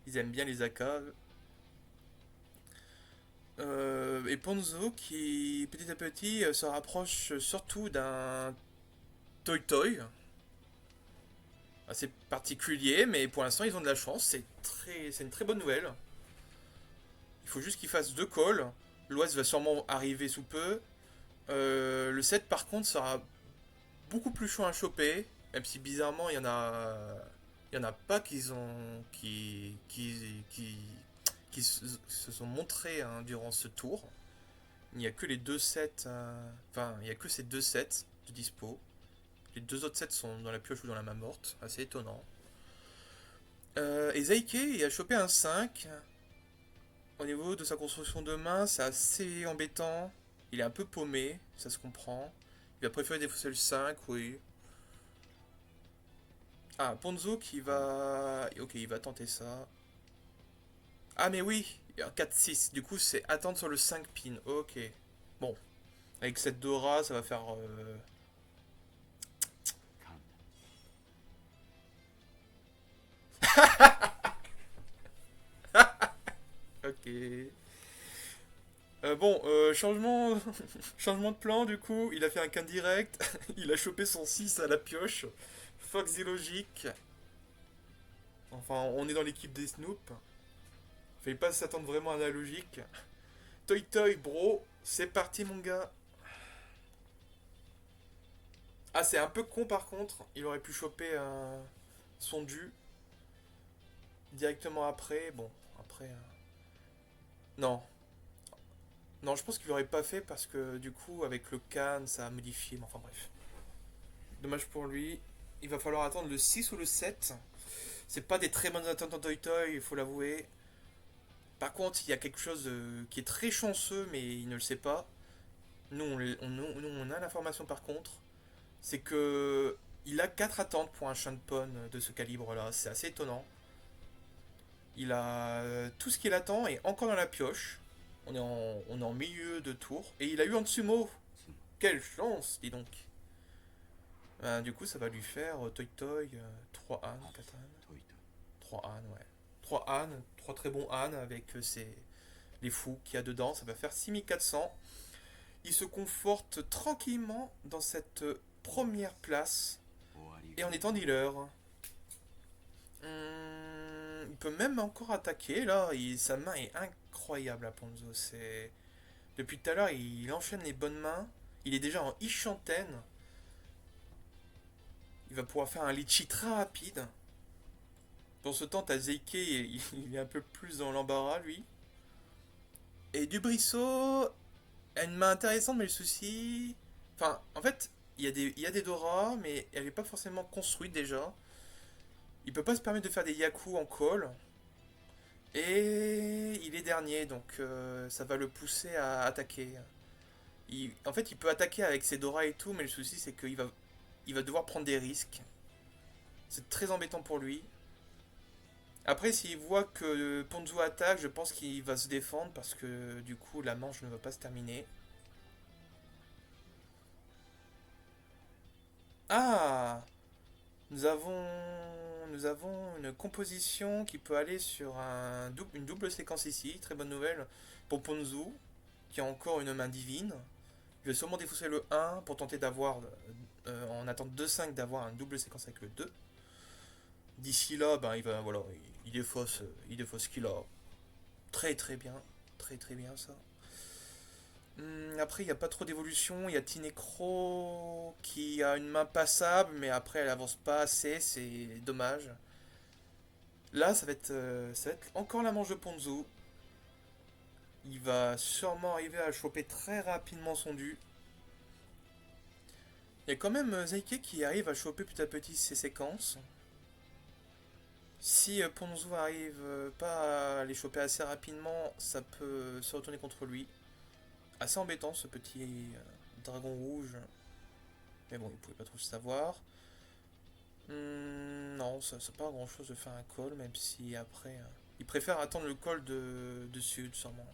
Ils aiment bien les AK. Et Ponzo qui, petit à petit, se rapproche surtout d'un Toy Toy. Assez particulier, mais pour l'instant, ils ont de la chance. C'est une très bonne nouvelle. Il faut juste qu'ils fassent 2 calls. L'Ouest va sûrement arriver sous peu. Le 7 par contre sera beaucoup plus chaud à choper, même si bizarrement il y en a pas qui se sont montrés hein, durant ce tour. Il n'y a que les deux sets, enfin il n'y a que ces deux sets de dispo. Les deux autres sets sont dans la pioche ou dans la main morte, assez étonnant. Et Zeike il a chopé un 5. Au niveau de sa construction de main, c'est assez embêtant. Il est un peu paumé, ça se comprend. Il va préférer défausser le 5, oui. Ah, Ponzo qui va... Ok, il va tenter ça. Ah, mais oui, il y a un 4-6. Du coup, c'est attendre sur le 5 pin. Ok. Bon, avec cette Dora, ça va faire... 感 Ok. Bon, changement... changement de plan, du coup. Il a fait un quin direct. Il a chopé son 6 à la pioche. Foxy logique. Enfin, on est dans l'équipe des Snoop. Fallait pas s'attendre vraiment à la logique. Toy Toy, bro. C'est parti, mon gars. Ah, c'est un peu con par contre. Il aurait pu choper son dû directement après. Bon, après. Non. Non, je pense qu'il l'aurait pas fait parce que du coup, avec le can, ça a modifié. Mais enfin, bref. Dommage pour lui. Il va falloir attendre le 6 ou le 7. C'est pas des très bonnes attentes en Toy Toy, il faut l'avouer. Par contre, il y a quelque chose qui est très chanceux, mais il ne le sait pas. Nous, on a l'information par contre. C'est que il a 4 attentes pour un Shanpon de ce calibre-là. C'est assez étonnant. Il a tout ce qu'il attend est encore dans la pioche. On est en milieu de tour. Et il a eu un Tsumo. Quelle chance, dis donc. Du coup, ça va lui faire Toy Toy, 3 Han, 4 Han. 解いた 3 Han, ouais. 3 Han, 3 très bons Han avec les fous qu'il y a dedans. Ça va faire 6400. Il se conforte tranquillement dans cette première place. 終わり Et en étant dealer. Il peut même encore attaquer là. Sa main est incroyable à Ponzo. Depuis tout à l'heure, il enchaîne les bonnes mains. Il est déjà en Ishanten. Il va pouvoir faire un litchi très rapide. Dans ce temps, t'as Zeike, il est un peu plus dans l'embarras lui. Et Dubrisso a une main intéressante, mais le souci. Enfin, en fait, il y a des Dora, mais elle n'est pas forcément construite déjà. Il peut pas se permettre de faire des Yaku en call. Et il est dernier, donc ça va le pousser à attaquer. En fait, il peut attaquer avec ses Dora et tout, mais le souci c'est il va devoir prendre des risques. C'est très embêtant pour lui. Après, s'il voit que Ponzu attaque, je pense qu'il va se défendre parce que du coup la manche ne va pas se terminer. Ah, nous avons, nous avons une composition qui peut aller sur une double séquence ici. Très bonne nouvelle pour Ponzu, qui a encore une main divine. Je vais sûrement défausser le 1 pour tenter d'avoir, en attente 2-5, d'avoir une double séquence avec le 2. D'ici là, ben, voilà, il défausse ce qu'il a. Très très bien. Très très bien ça. Après, il n'y a pas trop d'évolution. Il y a Tinecro qui a une main passable, mais après, elle avance pas assez. C'est dommage. Là, ça va être encore la manche de Ponzo. Il va sûrement arriver à choper très rapidement son dû. Il y a quand même Zeike qui arrive à choper petit à petit ses séquences. Si Ponzo arrive pas à les choper assez rapidement, ça peut se retourner contre lui. Assez embêtant ce petit dragon rouge. Mais bon, il pouvait pas trop le savoir. Non, ça c'est pas grand chose de faire un call, même si après. Il préfère attendre le call de sud, sûrement.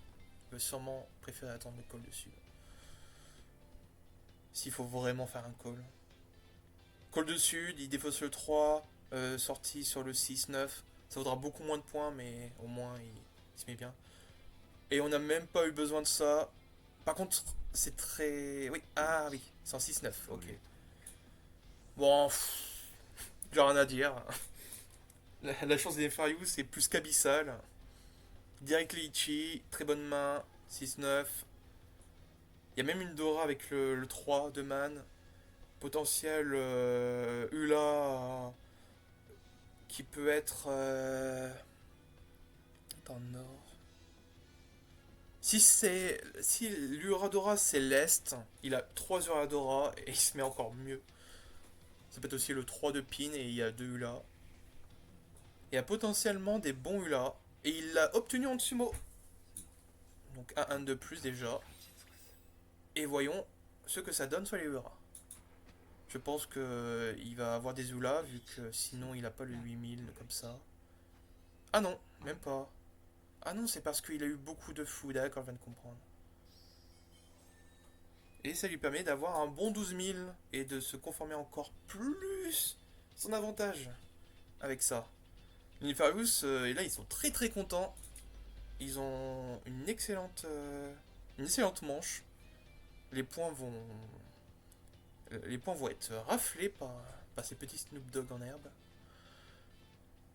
Il va sûrement préférer attendre le call de sud. S'il faut vraiment faire un call. Call de sud, il défausse le 3, sortie sur le 6-9. Ça vaudra beaucoup moins de points, mais au moins il se met bien. Et on n'a même pas eu besoin de ça. Par contre, c'est très. Oui, ah oui, c'est en 6-9, ok. Bon, j'ai rien à dire. La chance des Nefarious, c'est plus qu'abyssal. Direct Lichi, très bonne main, 6-9. Il y a même une Dora avec le 3 de man. Potentiel Ula qui peut être. Attends, Nord. Si l'Uradora c'est l'Est, il a 3 Uradora et il se met encore mieux. Ça peut être aussi le 3 de Pin et il y a 2 Ula. Il y a potentiellement des bons Ula. Et il l'a obtenu en Tsumo. Donc un de plus déjà. Et voyons ce que ça donne sur les Ura. Je pense que il va avoir des Ula vu que sinon il a pas le 8000 comme ça. Ah non, même pas. Ah non, c'est parce qu'il a eu beaucoup de fou, d'accord, je viens de comprendre. Et ça lui permet d'avoir un bon 12 000 et de se conformer encore plus son avantage avec ça. Nilfarious, et là ils sont très très contents. Ils ont une excellente manche. Les points vont, les points vont être raflés par ces petits Snoop Dogg en herbe.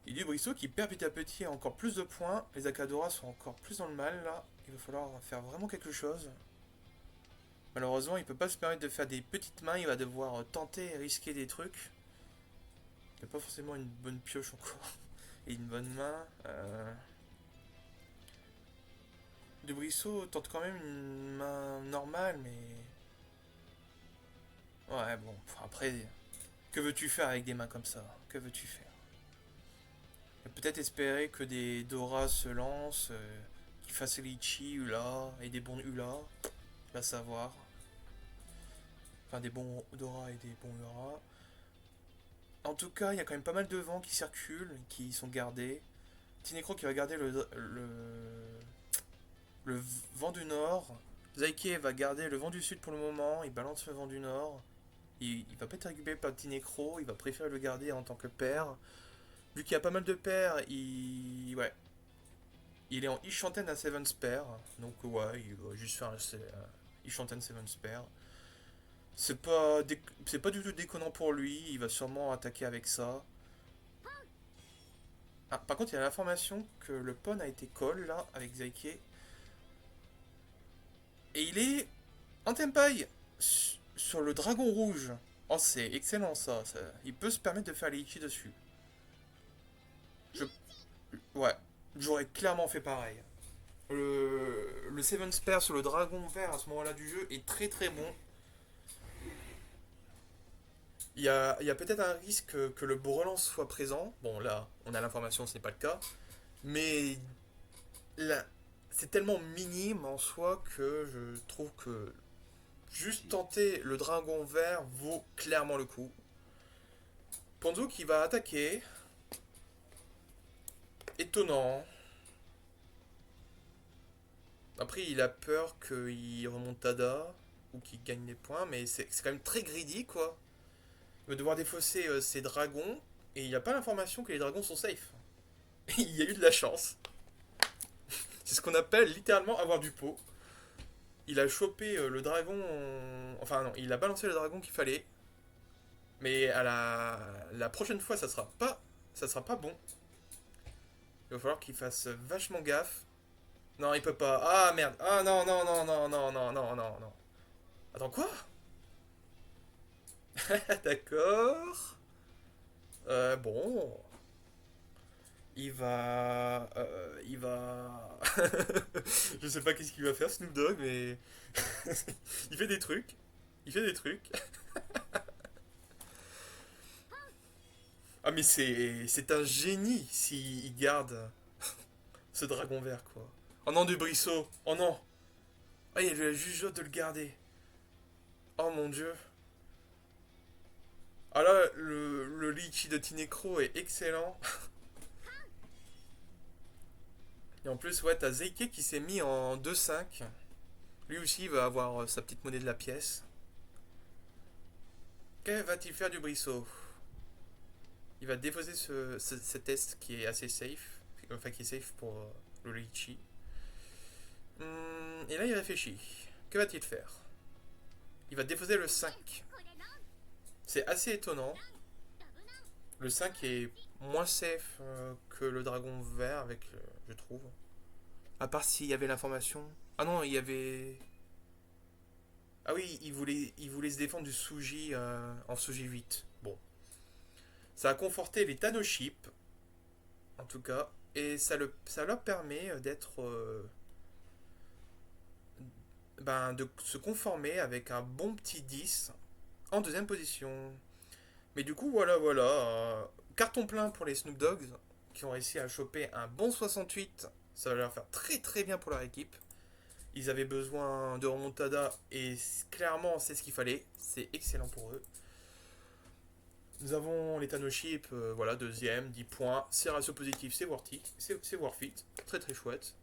Et du Brisseau qui perd petit à petit encore plus de points. Les Akadora sont encore plus dans le mal là. Il va falloir faire vraiment quelque chose. Malheureusement, il peut pas se permettre de faire des petites mains. Il va devoir tenter et risquer des trucs. Il n'a pas forcément une bonne pioche encore. Et une bonne main. De Brisseau tente quand même une main normale, mais. Ouais, bon. Après, que veux-tu faire avec des mains comme ça? Que veux-tu faire? Peut-être espérer que des Dora se lancent, qui fassent Lichi, Ula, et des bons Ula. Va savoir. Enfin, des bons Dora et des bons Ura. En tout cas, il y a quand même pas mal de vents qui circulent, qui sont gardés. Tinecro qui va garder le vent du nord. Zaike va garder le vent du sud pour le moment. Il balance le vent du nord. Il va pas être récupéré par Tinecro. Il va préférer le garder en tant que père. Vu qu'il y a pas mal de pairs, ouais. Il est en Ishanten à 7 Spare. Donc ouais, il va juste faire un Ishanten 7 Spare. C'est pas du tout déconnant pour lui. Il va sûrement attaquer avec ça. Ah, par contre, il y a l'information que le pon a été call là avec Zaike. Et il est en Tenpai sur le dragon rouge. Oh, c'est excellent ça. Il peut se permettre de faire les Ichi dessus. Je, ouais, j'aurais clairement fait pareil. Le Seven Spare sur le dragon vert à ce moment-là du jeu est très très bon. Il y a peut-être un risque que le relance soit présent. Bon, là, on a l'information, ce n'est pas le cas. Mais là, c'est tellement minime en soi que je trouve que juste tenter le dragon vert vaut clairement le coup. Ponzo qui va attaquer. Étonnant. Après, il a peur qu'il remonte Tada ou qu'il gagne des points, mais c'est quand même très greedy quoi. Il va devoir défausser ses dragons et il n'y a pas l'information que les dragons sont safe. Il y a eu de la chance. C'est ce qu'on appelle littéralement avoir du pot. Il a chopé le dragon. Enfin, non, il a balancé le dragon qu'il fallait. Mais à la prochaine fois, ça sera pas bon. Il va falloir qu'il fasse vachement gaffe. Non, il peut pas. Ah merde. Ah non, non, non, non, non, non, non, non, non. Attends, quoi? D'accord. Bon. Il va. Je sais pas qu'est-ce qu'il va faire, Snoop Dogg, mais. Il fait des trucs. Il fait des trucs. Ah mais c'est un génie s'il garde ce dragon vert quoi. Oh non du Brisseau. Oh non. Ah il a juste de le garder. Oh mon dieu. Ah là le Litchi de Tinecro est excellent. Et en plus ouais t'as Zeike qui s'est mis en 2-5. Lui aussi va avoir sa petite monnaie de la pièce. Que va-t-il faire du Brisseau? Il va déposer ce test qui est assez safe. Enfin qui est safe pour le Litchi. Et là il réfléchit. Que va-t-il faire? Il va déposer le 5. C'est assez étonnant. Le 5 est moins safe que le dragon vert avec, je trouve. À part s'il y avait l'information. Ah non, il y avait. Ah oui, il voulait se défendre du Suji en Suji 8. Bon. Ça a conforté les Tanoship, en tout cas. Et ça leur permet d'être. De se conformer avec un bon petit 10 en deuxième position. Mais du coup, voilà. Carton plein pour les Snoop Dogs qui ont réussi à choper un bon 68. Ça va leur faire très très bien pour leur équipe. Ils avaient besoin de remontada et clairement c'est ce qu'il fallait. C'est excellent pour eux. Nous avons les Tanoship, voilà, deuxième, 10 points. C'est ratio positif, c'est worth it. C'est worth it. Très très chouette.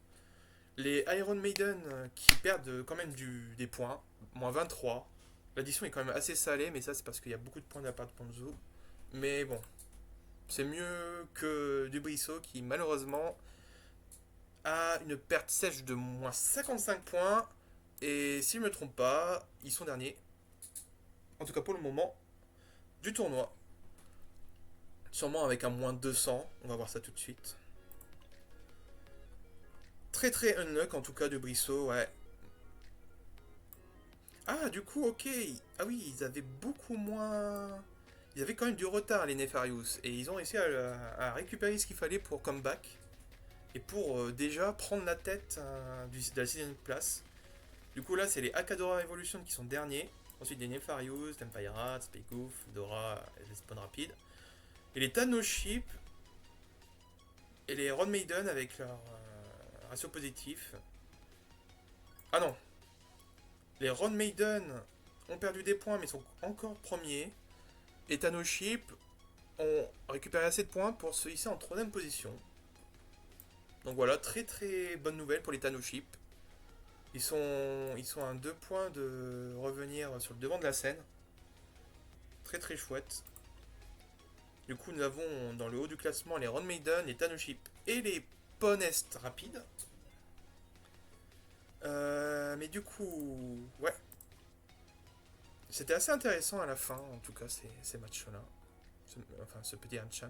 Les Iron Maiden qui perdent quand même des points. Moins 23. L'addition est quand même assez salée, mais ça c'est parce qu'il y a beaucoup de points de la part de Ponzu. Mais bon, c'est mieux que Dubrisso qui malheureusement a une perte sèche de moins 55 points. Et si je ne me trompe pas, ils sont derniers. En tout cas pour le moment, du tournoi. Sûrement avec un moins 200. On va voir ça tout de suite. Très très unluck en tout cas de Brissot, ouais. Ah du coup ok. Ah oui, ils avaient beaucoup moins. Ils avaient quand même du retard les Nefarious. Et ils ont réussi à récupérer ce qu'il fallait pour comeback. Et pour déjà prendre la tête de la 6ème place. Du coup là c'est les Akadora Evolution qui sont derniers. Ensuite les Nefarious, Empire Rats, Spegoof, Dora et les Spawn Rapid. Et les Tanoship et les Ron Maiden avec leur ratio positif. Ah non. Les Ron Maiden ont perdu des points mais sont encore premiers. Et Tanoship ont récupéré assez de points pour se hisser en 3ème position. Donc voilà, très très bonne nouvelle pour les Tanoship. Ils sont à 2 points de revenir sur le devant de la scène. Très très chouette. Du coup, nous avons dans le haut du classement les Ron Maiden, les Tanoship et les Ponest Rapides. Mais du coup, ouais. C'était assez intéressant à la fin, en tout cas, ces matchs-là. Ce petit Hanchan.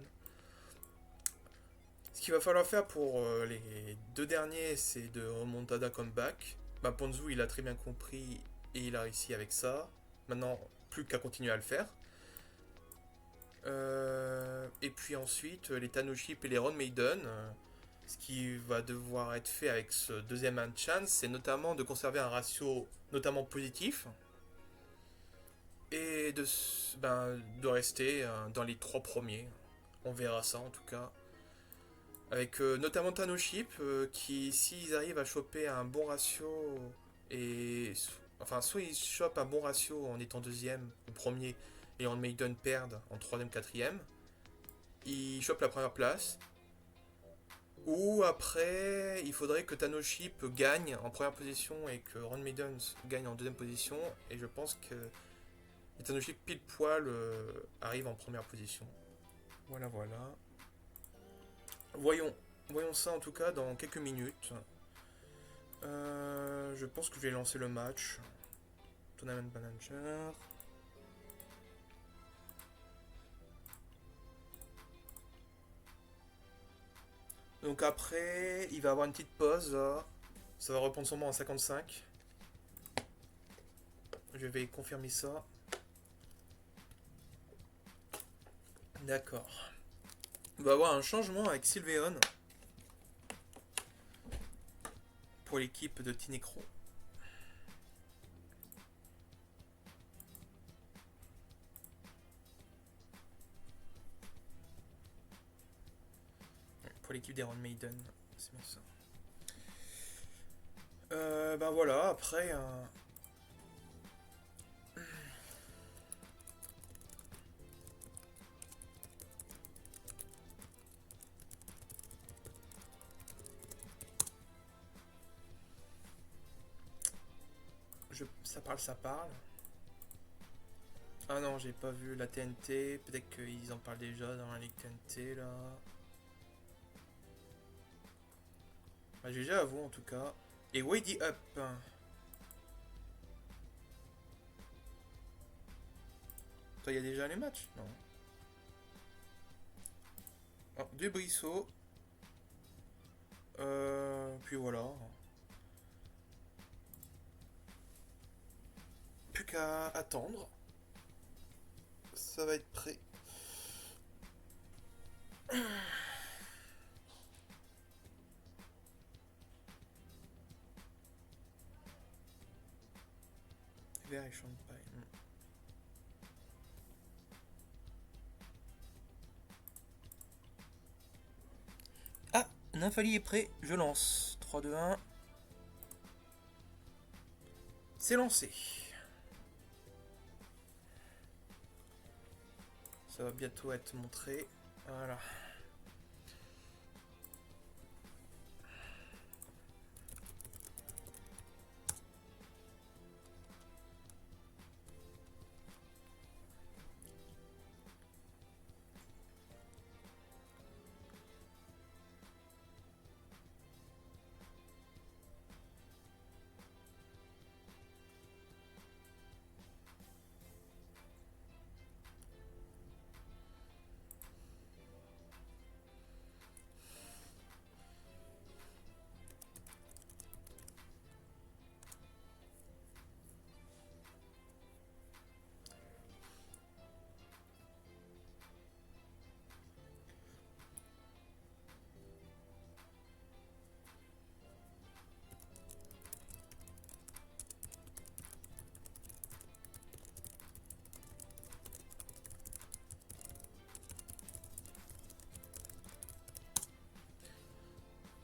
Ce qu'il va falloir faire pour les deux derniers, c'est de remontada comeback. Ponzu, il a très bien compris et il a réussi avec ça. Maintenant, plus qu'à continuer à le faire. Et puis ensuite, les Tanoship et les Ron Maiden. Ce qui va devoir être fait avec ce deuxième Hanchan, c'est notamment de conserver un ratio notamment positif. Et de rester dans les 3 premiers. On verra ça en tout cas. Avec notamment Tanoship qui, s'ils arrivent à choper un bon ratio, soit ils chopent un bon ratio en étant deuxième ou premier et en Maiden perdent en troisième, quatrième, ils chopent la première place. Ou après, il faudrait que Tanoship gagne en première position et que Ron Maiden gagne en deuxième position. Et je pense que les Tanoship pile poil arrivent en première position. Voilà. Voyons ça en tout cas dans quelques minutes. Je pense que je vais lancer le match. Tournament Manager. Donc après, il va y avoir une petite pause là. Ça va reprendre sûrement en 55. Je vais confirmer ça. D'accord. On va avoir un changement avec Sylveon pour l'équipe de Tinecro. pour l'équipe d'Iron Maiden. C'est bien ça. Ben voilà, après... Ça parle, ça parle. Ah non, j'ai pas vu la TNT. Peut-être qu'ils en parlent déjà dans la Ligue TNT là. Bah, GG à vous en tout cas. Et Wady Up. Toi, il y a déjà les matchs? Non. Oh, deux Brissot. Puis voilà. Plus qu'à attendre. Ça va être prêt. Vert et champagne. Ah, Nymphali est prêt, je lance. 3, 2, 1. C'est lancé. Ça va bientôt être montré. Voilà.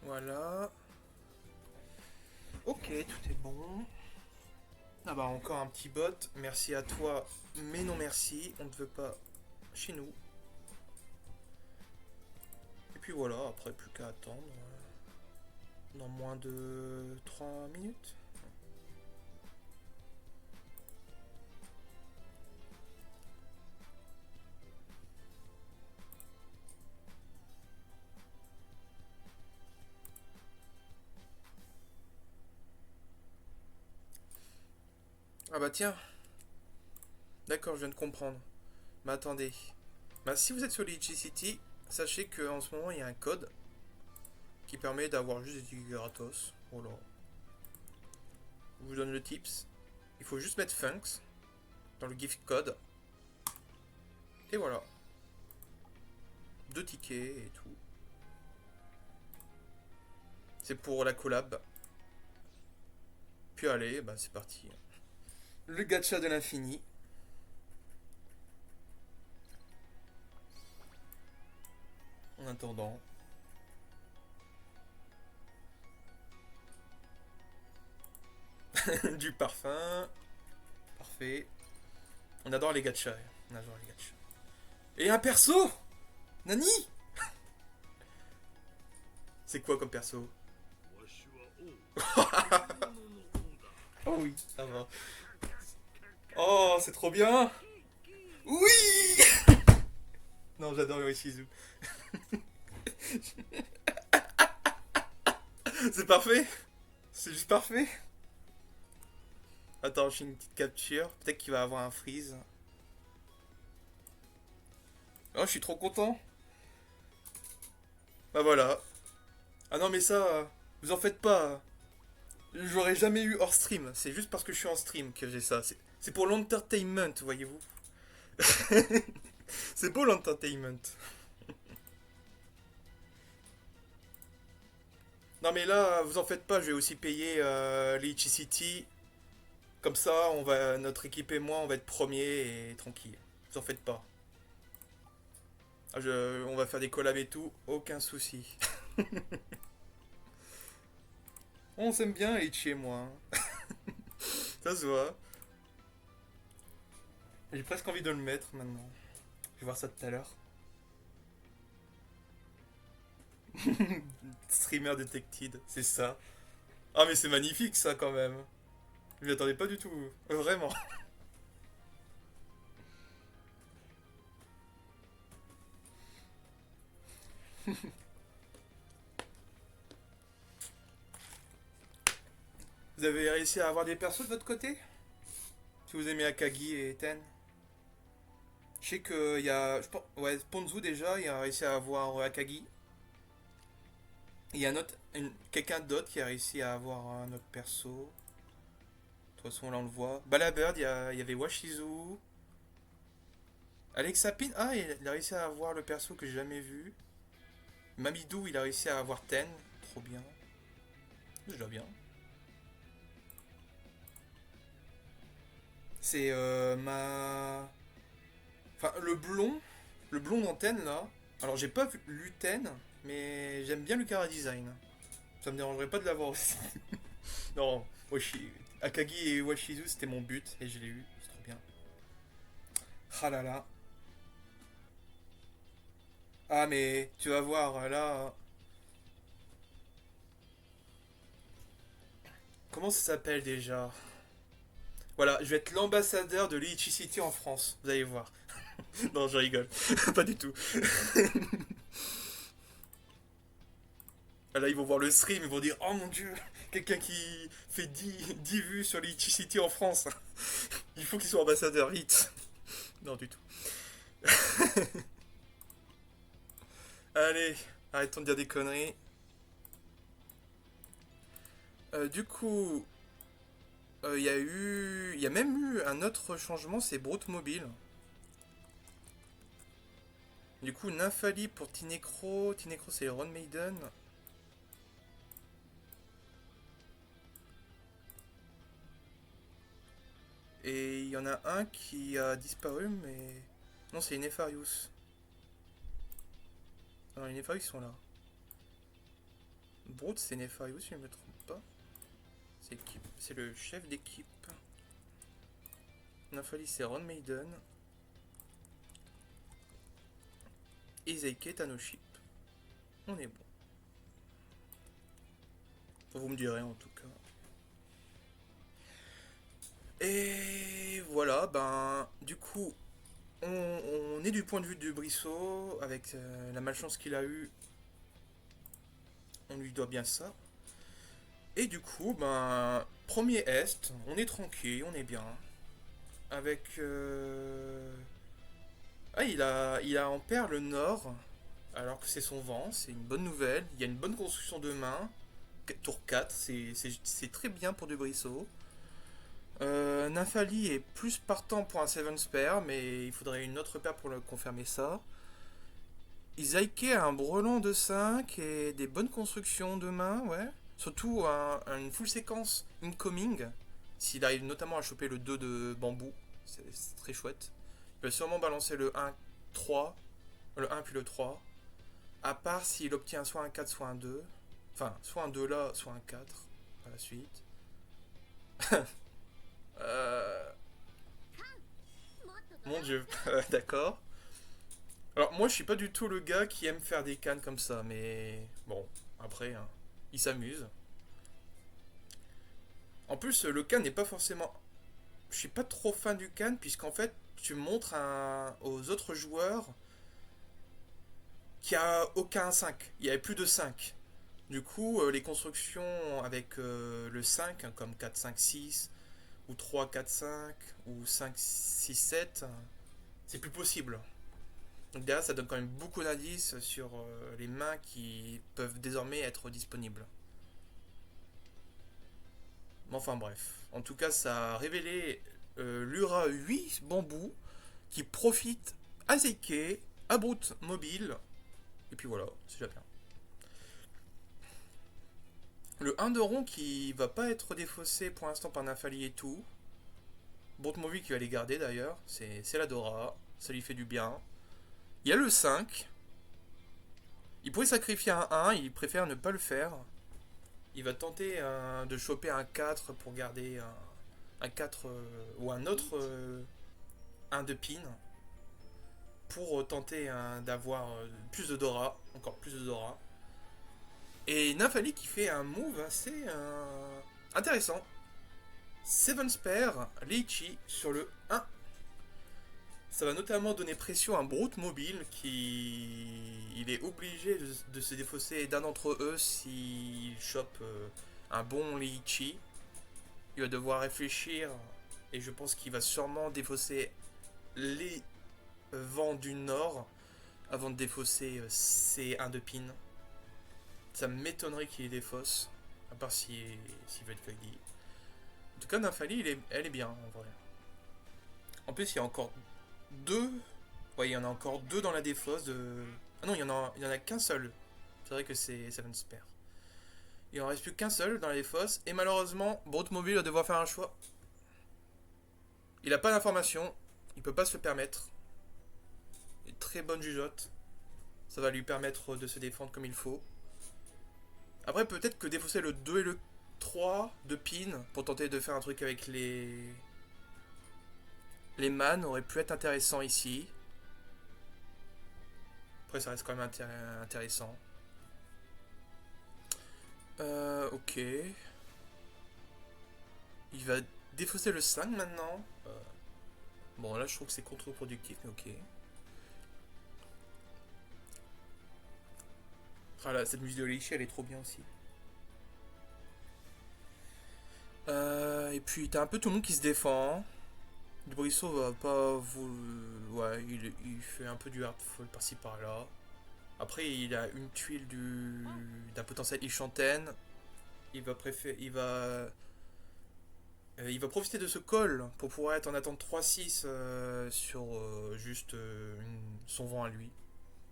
Voilà. Ok, tout est bon. Ah bah encore un petit bot. Merci à toi, mais non merci. On ne veut pas chez nous. Et puis voilà, après plus qu'à attendre. Dans moins de 3 minutes. Ah bah tiens. D'accord, je viens de comprendre. Mais attendez. Bah si vous êtes sur City, sachez qu'en ce moment il y a un code qui permet d'avoir juste des tickets gratos. Voilà. Je vous donne le tips. Il faut juste mettre Funks dans le gift code. Et voilà. 2 tickets et tout. C'est pour la collab. Puis allez, bah c'est parti. Le gacha de l'infini. En attendant. Du parfum. Parfait. On adore les gachas. On adore les gachas. Et un perso Nani C'est quoi comme perso? Oh oui, ça va. Oh, c'est trop bien. Oui. Non, j'adore Yorishizu. C'est parfait. C'est juste parfait. Attends, je fais une petite capture. Peut-être qu'il va avoir un freeze. Oh, je suis trop content. Bah voilà. Ah non, mais ça, vous en faites pas. J'aurais jamais eu hors stream. C'est juste parce que je suis en stream que j'ai ça. C'est pour l'entertainment, voyez-vous. C'est pour l'entertainment. Non mais là, vous en faites pas, je vais aussi payer les City. Comme ça, notre équipe et moi, on va être premiers et tranquille. Vous en faites pas. On va faire des collabs et tout, aucun souci. On s'aime bien, Ichi et moi, hein. Ça se voit. J'ai presque envie de le mettre maintenant. Je vais voir ça tout à l'heure. Streamer detected, c'est ça. Ah mais c'est magnifique ça quand même. Je m'y attendais pas du tout. Vraiment. Vous avez réussi à avoir des persos de votre côté? Si vous aimez Akagi et Ten. Je sais qu'il y a. Ouais, Ponzu déjà, il a réussi à avoir Akagi. Il y a quelqu'un d'autre qui a réussi à avoir un autre perso. De toute façon, là on le voit. Balabird, il y avait Washizu. Alexa Pin, ah, il a réussi à avoir le perso que j'ai jamais vu. Mamidou, il a réussi à avoir Ten. Trop bien. Déjà bien. C'est Enfin, le blond d'antenne là. Alors, j'ai pas lu Ten, mais j'aime bien le Cara Design. Ça me dérangerait pas de l'avoir aussi. Non, Akagi et Washizu, c'était mon but et je l'ai eu. C'est trop bien. Ah là là. Ah, mais tu vas voir là. Comment ça s'appelle déjà? Voilà, je vais être l'ambassadeur de l'Ichi City en France. Vous allez voir. Non, je rigole. Pas du tout. Ah, là, ils vont voir le stream, ils vont dire: Oh mon dieu, quelqu'un qui fait 10 vues sur l'Ichi City en France. Il faut qu'il soit ambassadeur, vite. Non, du tout. Allez, arrêtons de dire des conneries. Du coup, il y a même eu un autre changement, c'est Brute Mobile. Du coup, Nymphali pour Tinecro. Tinecro, c'est Ron Maiden. Et il y en a un qui a disparu, mais. Non, c'est les Nefarious. Non, les Nefarious sont là. Brute, c'est Nefarious, si je ne me trompe pas. C'est le chef d'équipe. Nymphali, c'est Ron Maiden. Et Zeike Tanoship. On est bon. Vous me direz en tout cas. Et voilà, ben, du coup, on est du point de vue de Brissot, avec la malchance qu'il a eue, on lui doit bien ça. Et du coup, ben, premier Est, on est tranquille, on est bien. Avec. Ah, il a en paire le Nord, alors que c'est son vent, c'est une bonne nouvelle. Il y a une bonne construction de main. Tour 4, c'est très bien pour du Brissot. Nymphali est plus partant pour un 7 spare, mais il faudrait une autre paire pour le confirmer ça. Isaike a un brelan de 5 et des bonnes constructions de main, ouais. Surtout une full séquence incoming, s'il arrive notamment à choper le 2 de bambou, c'est très chouette. Il peut sûrement balancer le 1-3, le 1 puis le 3, à part s'il obtient soit un 4, soit un 2. Enfin, soit un 2 là, soit un 4 par la suite. euh... Mon dieu, d'accord. Alors moi je suis pas du tout le gars qui aime faire des cannes comme ça, mais bon, après, hein, il s'amuse. En plus, le can n'est pas forcément... Je suis pas trop fan du can, puisqu'en fait, tu montres aux autres joueurs qu'il n'y a aucun 5. Il y avait plus de 5. Du coup, les constructions avec le 5, hein, comme 4, 5, 6, ou 3, 4, 5, ou 5, 6, 7, c'est plus possible. Donc derrière, ça donne quand même beaucoup d'indices sur les mains qui peuvent désormais être disponibles. Mais enfin bref. En tout cas, ça a révélé l'Ura 8 bambou qui profite à Zeike, à Brute Mobile. Et puis voilà, c'est déjà bien. Le 1 de rond qui va pas être défaussé pour l'instant par Nymphali et tout. Brute Mobile qui va les garder d'ailleurs. C'est la Dora. Ça lui fait du bien. Il y a le 5. Il pourrait sacrifier un 1, il préfère ne pas le faire. Il va tenter de choper un 4 pour garder un 4 ou un autre 1 de pin. Pour tenter d'avoir plus de Dora, encore plus de Dora. Et Nymphali qui fait un move assez intéressant. 7 Spare, Lychee sur le 1. Ça va notamment donner pression à un Brute mobile qui il est obligé de se défausser d'un d'entre eux s'il chope un bon Lychee. Il va devoir réfléchir et je pense qu'il va sûrement défausser les vents du nord avant de défausser ces 1 de pin. Ça m'étonnerait qu'il y ait des fosses, à part s'il veut être greedy. En tout cas, Nymphali, elle est bien en vrai. En plus, il y a encore 2. Ouais, il y en a encore 2 dans la défausse de. Ah non, il y en a qu'un seul. C'est vrai que c'est Seven Spare. Il en reste plus qu'un seul dans la défausse. Et malheureusement, Brute Mobile va devoir faire un choix. Il a pas d'information. Il peut pas se le permettre. Une très bonne jugeote. Ça va lui permettre de se défendre comme il faut. Après, peut-être que défausser le 2 et le 3 de pin pour tenter de faire un truc avec les man aurait pu être intéressant ici. Après, ça reste quand même intéressant. Ok. Il va défausser le 5 maintenant. Bon, là, je trouve que c'est contre-productif, mais ok. Ah là, cette musique de Lychee, elle est trop bien aussi. Et puis, t'as un peu tout le monde qui se défend. Dubrissot va pas vous. Ouais, il fait un peu du hardfall par-ci par-là. Après, il a une tuile d'un potentiel Ishanten. Il va profiter de ce call pour pouvoir être en attente 3-6 sur juste son vent à lui.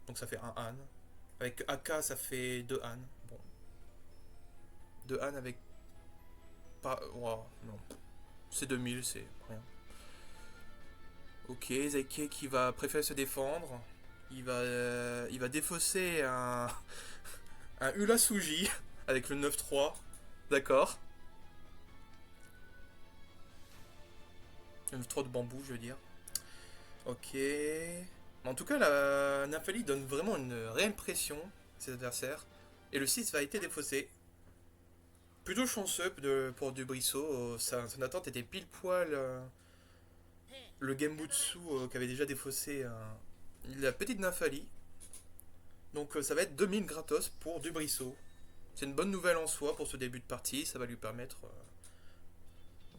Donc ça fait un Han. Avec AK, ça fait 2 Han. Bon. 2 Han avec. Pas. Wow, non. C'est 2000, c'est rien. Ok, Zeike qui va préférer se défendre. Il va défausser un Ulasuji avec le 9-3. D'accord. Le 9-3 de bambou, je veux dire. Ok. En tout cas, la Nymphali donne vraiment une réelle pression à ses adversaires. Et le 6 va être défaussé. Plutôt chanceux pour Dubrissot. Son attente était pile poil le Gembutsu qui avait déjà défaussé la petite Nymphali. Donc ça va être 2000 gratos pour Dubrissot. C'est une bonne nouvelle en soi pour ce début de partie. Ça va lui permettre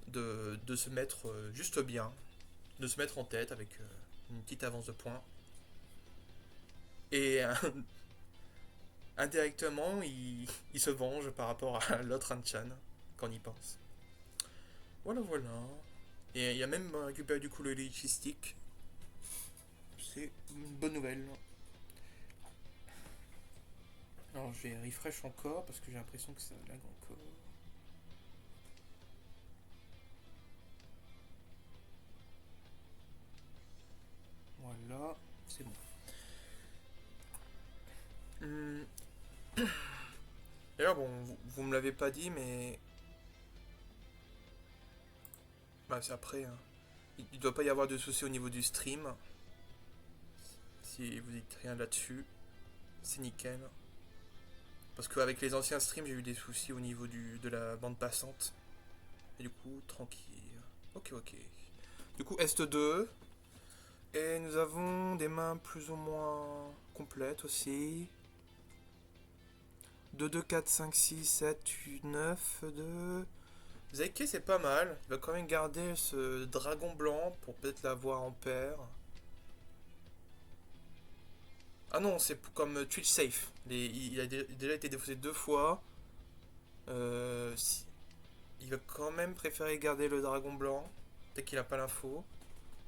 de se mettre juste bien. De se mettre en tête avec une petite avance de points. Et indirectement, il se venge par rapport à l'autre Anchan quand on y pense. Voilà, voilà. Et il y a même récupéré du coup le Lychee Stick. C'est une bonne nouvelle. Alors je vais refresh encore parce que j'ai l'impression que ça lag encore. Voilà, c'est bon. D'ailleurs, bon, vous me l'avez pas dit, mais. Bah, c'est après. Hein. Il doit pas y avoir de soucis au niveau du stream. Si vous dites rien là-dessus, c'est nickel. Parce qu'avec les anciens streams, j'ai eu des soucis au niveau de la bande passante. Et du coup, tranquille. Ok, ok. Du coup, Est2. Et nous avons des mains plus ou moins complètes aussi. 2, 2, 4, 5, 6, 7, 8, 9, 2. Zeike, c'est pas mal. Il va quand même garder ce dragon blanc pour peut-être l'avoir en paire. Ah non, c'est comme Twitch Safe. Il a déjà été défaussé 2 fois. Il va quand même préférer garder le dragon blanc. Peut-être qu'il a pas l'info.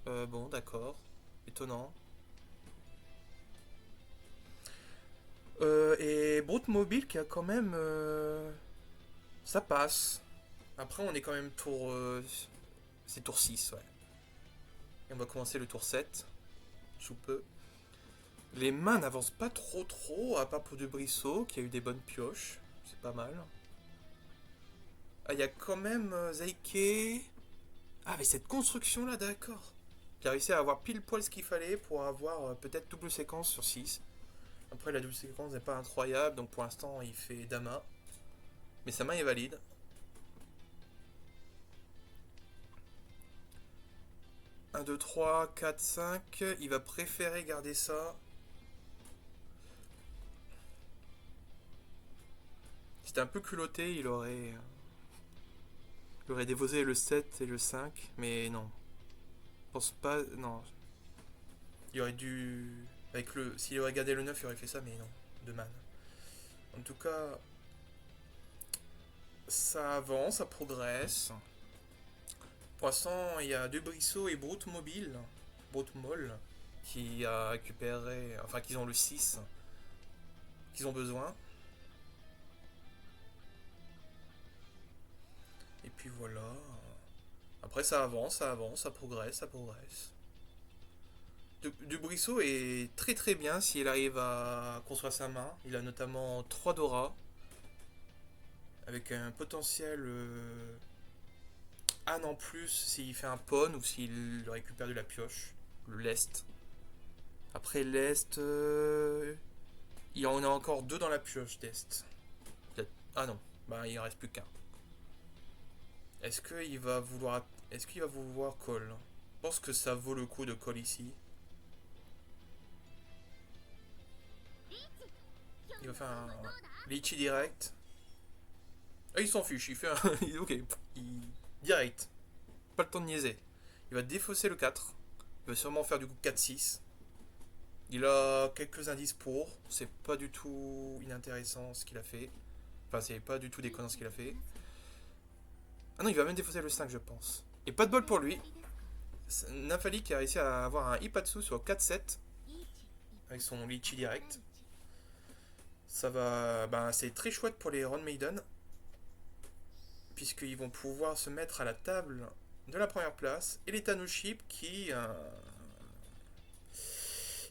Bon, d'accord. Étonnant. Et Brute Mobile qui a quand même. Ça passe. Après, on est quand même tour. C'est tour 6, ouais. Et on va commencer le tour 7. Sous peu. Les mains n'avancent pas trop, à part pour du Brissot, qui a eu des bonnes pioches. C'est pas mal. Ah, il y a quand même Zeike. Ah, mais cette construction-là, d'accord. J'ai réussi à avoir pile poil ce qu'il fallait pour avoir peut-être double séquence sur 6. Après, la double séquence n'est pas incroyable, donc pour l'instant, il fait Dama. Mais sa main est valide. Un, 2, 3, 4, 5. Il va préférer garder ça. Si c'était un peu culotté, il aurait déposé le 7 et le 5. Mais non. Je pense pas. Non. Il aurait dû. S'il aurait gardé le 9, il aurait fait ça, mais non. De man. En tout cas, ça avance, ça progresse. Pour l'instant, il y a deux Brissot et Brute Mobile, Brute Moll, qui a récupéré. Enfin, qu'ils ont le 6 qu'ils ont besoin. Et puis voilà. Après, ça avance, ça progresse, ça progresse. Du Brissot est très bien s'il arrive à construire sa main. Il a notamment 3 Dora, avec un potentiel Anne en plus s'il fait un pon ou s'il récupère de la pioche. Le lest. Après l'est, il y en a encore 2 dans la pioche d'est. Ah non, bah il en reste plus qu'un. Est-ce qu'il va vouloir call? Je pense que ça vaut le coup de call ici. Il va faire un Litchi direct. Ah, il s'en fiche, il fait un. Ok, direct. Pas le temps de niaiser. Il va défausser le 4. Il va sûrement faire du coup 4-6. Il a quelques indices pour. C'est pas du tout inintéressant ce qu'il a fait. Enfin, c'est pas du tout déconnant ce qu'il a fait. Ah non, il va même défausser le 5, je pense. Et pas de bol pour lui. Nafali qui a réussi à avoir un Ipatsu sur 4-7. Avec son Litchi direct. Ça va. Ben, c'est très chouette pour les Run Maiden. Puisqu'ils vont pouvoir se mettre à la table de la première place. Et les Tanuship qui.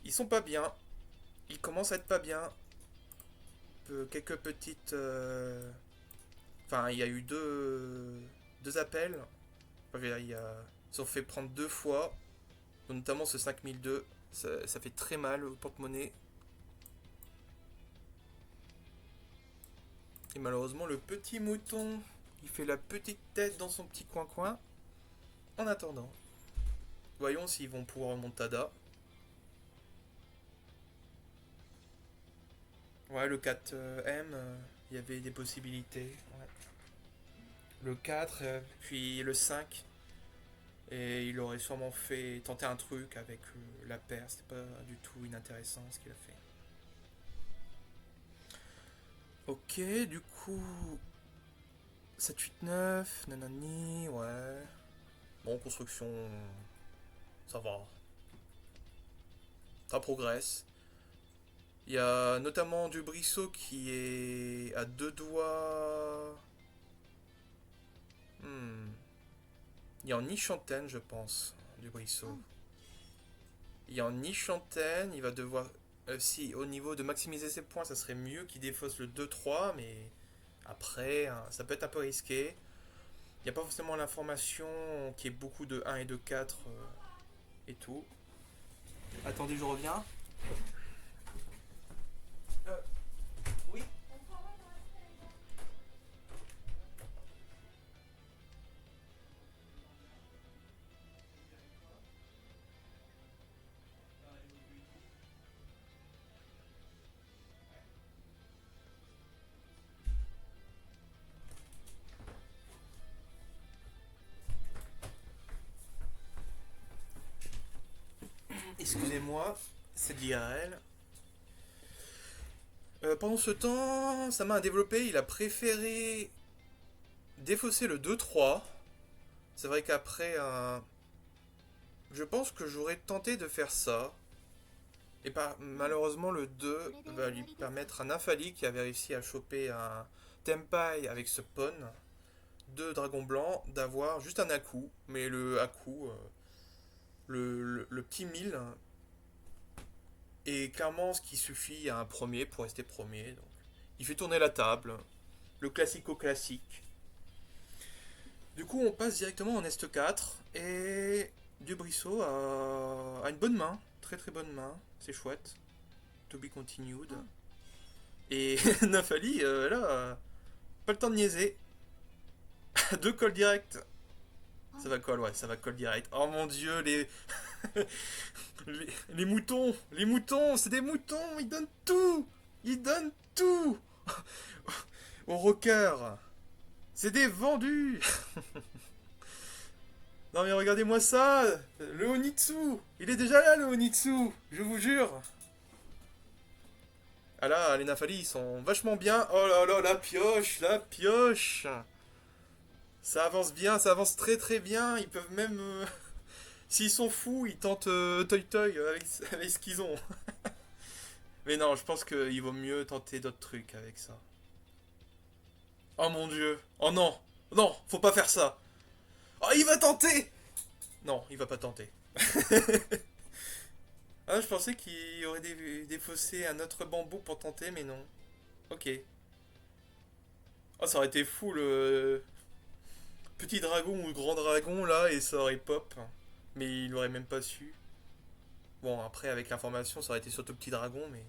Ils sont pas bien. Ils commencent à être pas bien. Quelques petites. Enfin, il y a eu deux appels. Enfin, ils ont fait prendre 2 fois. Notamment ce 5002. Ça fait très mal au porte-monnaie. Et malheureusement, le petit mouton, il fait la petite tête dans son petit coin-coin. En attendant, voyons s'ils vont pouvoir remontada. Ouais, le 4M, il y avait des possibilités. Ouais. Le 4, puis le 5. Et il aurait sûrement tenter un truc avec la paire. C'était pas du tout inintéressant ce qu'il a fait. Ok, du coup. 7-8-9, nanani, ouais. Bon, construction. Ça va. Ça progresse. Il y a notamment du Brissot qui est à 2 doigts. Il y a en Nichantaine, je pense, du Brissot. Il y a en Nichantaine, il va devoir. Si au niveau de maximiser ses points, ça serait mieux qu'il défausse le 2-3, mais après, hein, ça peut être un peu risqué. Il n'y a pas forcément l'information qui est beaucoup de 1 et de 4 et tout. Attendez, je reviens. Oui. Excusez-moi, c'est de l'IRL. Pendant ce temps, sa main a développé, il a préféré défausser le 2-3. C'est vrai qu'après, je pense que j'aurais tenté de faire ça. Et malheureusement, le 2 va lui permettre à Nafali qui avait réussi à choper un Tempai avec ce pawn de dragon blanc d'avoir juste un Aku. Mais le Aku, le petit 1000 Et clairement, ce qui suffit à un premier pour rester premier. Donc, il fait tourner la table. Le classico-classique. Du coup, on passe directement en Est 4. Et Dubrissot a une bonne main. Très très bonne main. C'est chouette. To be continued. Et Nafali, là, pas le temps de niaiser. Deux calls direct. Ça va call, ouais, ça va call direct. Oh mon dieu, les moutons, c'est des moutons, ils donnent tout, ils donnent tout au rocker. C'est des vendus. Non mais regardez-moi ça, le Onitsu, il est déjà là le Onitsu, je vous jure. Ah là, les Nafali, ils sont vachement bien. Oh là là, la pioche, la pioche. Ça avance bien, ça avance très très bien. Ils peuvent même, s'ils sont fous, ils tentent Toy Toy avec ce qu'ils ont. Mais non, je pense qu'il vaut mieux tenter d'autres trucs avec ça. Oh mon dieu. Oh non. Non, faut pas faire ça. Oh, il va tenter. Non, il va pas tenter. Ah, je pensais qu'il aurait défaussé un autre bambou pour tenter, mais non. Ok. Oh, ça aurait été fou le petit dragon ou le grand dragon là, et ça aurait pop. Mais il aurait même pas su. Bon, après, avec l'information, ça aurait été surtout petit dragon, mais.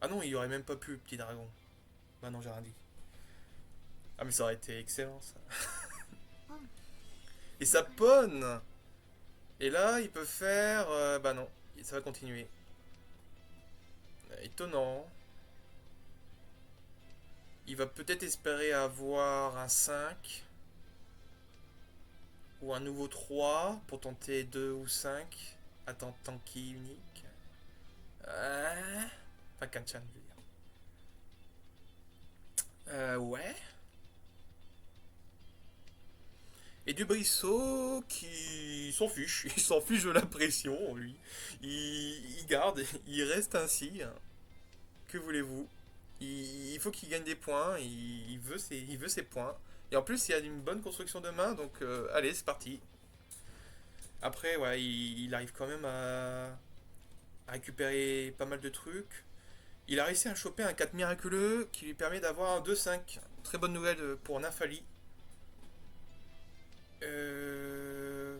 Ah non, il aurait même pas pu, petit dragon. Bah non, j'ai rien dit. Ah, mais ça aurait été excellent ça. Et ça ponne. Et là, il peut faire. Bah non, ça va continuer. Étonnant. Il va peut-être espérer avoir un 5 ou un nouveau 3 pour tenter 2 ou 5. Attends, Tanky unique. Enfin, Kanchan, je veux dire. Ouais. Et Dubrissot qui s'en fiche. Il s'en fiche de la pression, lui. Il garde, il reste ainsi. Que voulez-vous? Il faut qu'il gagne des points. Il veut ses points. Et en plus, il a une bonne construction de main. Donc, allez, c'est parti. Après, ouais, il arrive quand même à récupérer pas mal de trucs. Il a réussi à choper un 4 miraculeux qui lui permet d'avoir un 2-5. Très bonne nouvelle pour Nafali. Euh,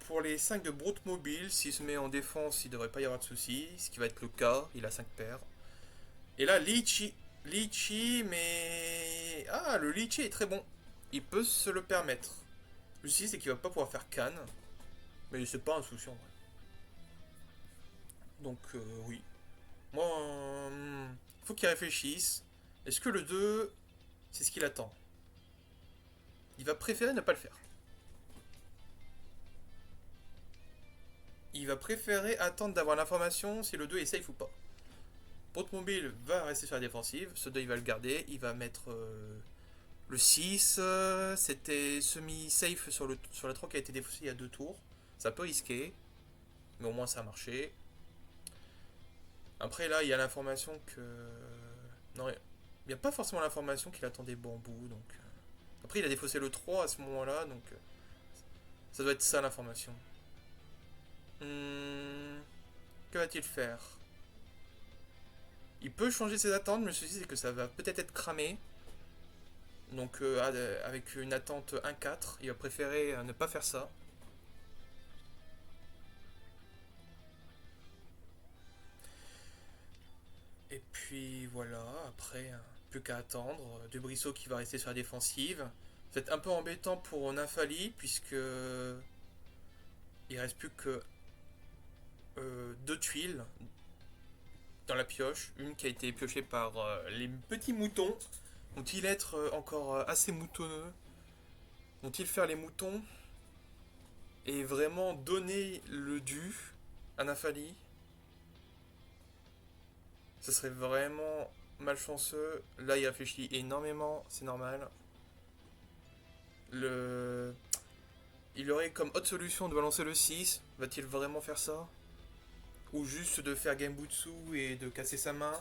Pour les 5 de Brute Mobile, s'il se met en défense, il ne devrait pas y avoir de soucis. Ce qui va être le cas, il a 5 paires. Et là, Litchi. Litchi, mais. Ah, le Litchi est très bon. Il peut se le permettre. Le souci, c'est qu'il va pas pouvoir faire Cannes. Mais c'est pas un souci en vrai. Donc, oui. Moi, faut qu'il réfléchisse. Est-ce que le 2, c'est ce qu'il attend? Il va préférer ne pas le faire. Il va préférer attendre d'avoir l'information si le 2 est safe ou pas. Mobile va rester sur la défensive. Ce 2, il va le garder. Il va mettre le 6. C'était semi-safe sur la 3 qui a été défaussé il y a 2 tours. Ça peut risquer. Mais au moins, ça a marché. Après, là, il y a l'information que. Non, il n'y a pas forcément l'information qu'il attendait bambou. Donc. Après, il a défaussé le 3 à ce moment-là. Donc. Ça doit être ça l'information. Que va-t-il faire? Il peut changer ses attentes, mais le souci c'est que ça va peut-être être cramé. Donc avec une attente 1-4, il va préférer ne pas faire ça. Et puis voilà, après, plus qu'à attendre. Dubrissot qui va rester sur la défensive. C'est un peu embêtant pour Nafali, puisque il reste plus que 2 tuiles dans la pioche. Une qui a été piochée par les petits moutons. Vont-ils être encore assez moutonneux? Vont-ils faire les moutons et vraiment donner le dû à Nafali? Ce serait vraiment malchanceux. Là, il réfléchit énormément, c'est normal. Il aurait comme autre solution de balancer le 6. Va-t-il vraiment faire ça? Ou juste de faire Gembutsu et de casser sa main?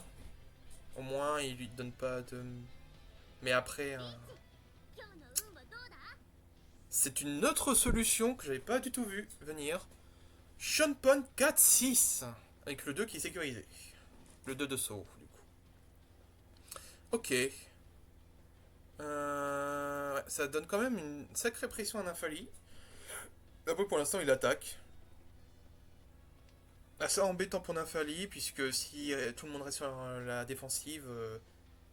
Au moins, il lui donne pas de. Mais après, c'est une autre solution que j'avais pas du tout vu venir. Shunpon 4-6. Avec le 2 qui est sécurisé. Le 2 de saut, du coup. Ok. Ouais, ça donne quand même une sacrée pression à Nymphali. Après, pour l'instant, il attaque. Assez embêtant pour Nymphali, puisque si tout le monde reste sur la défensive,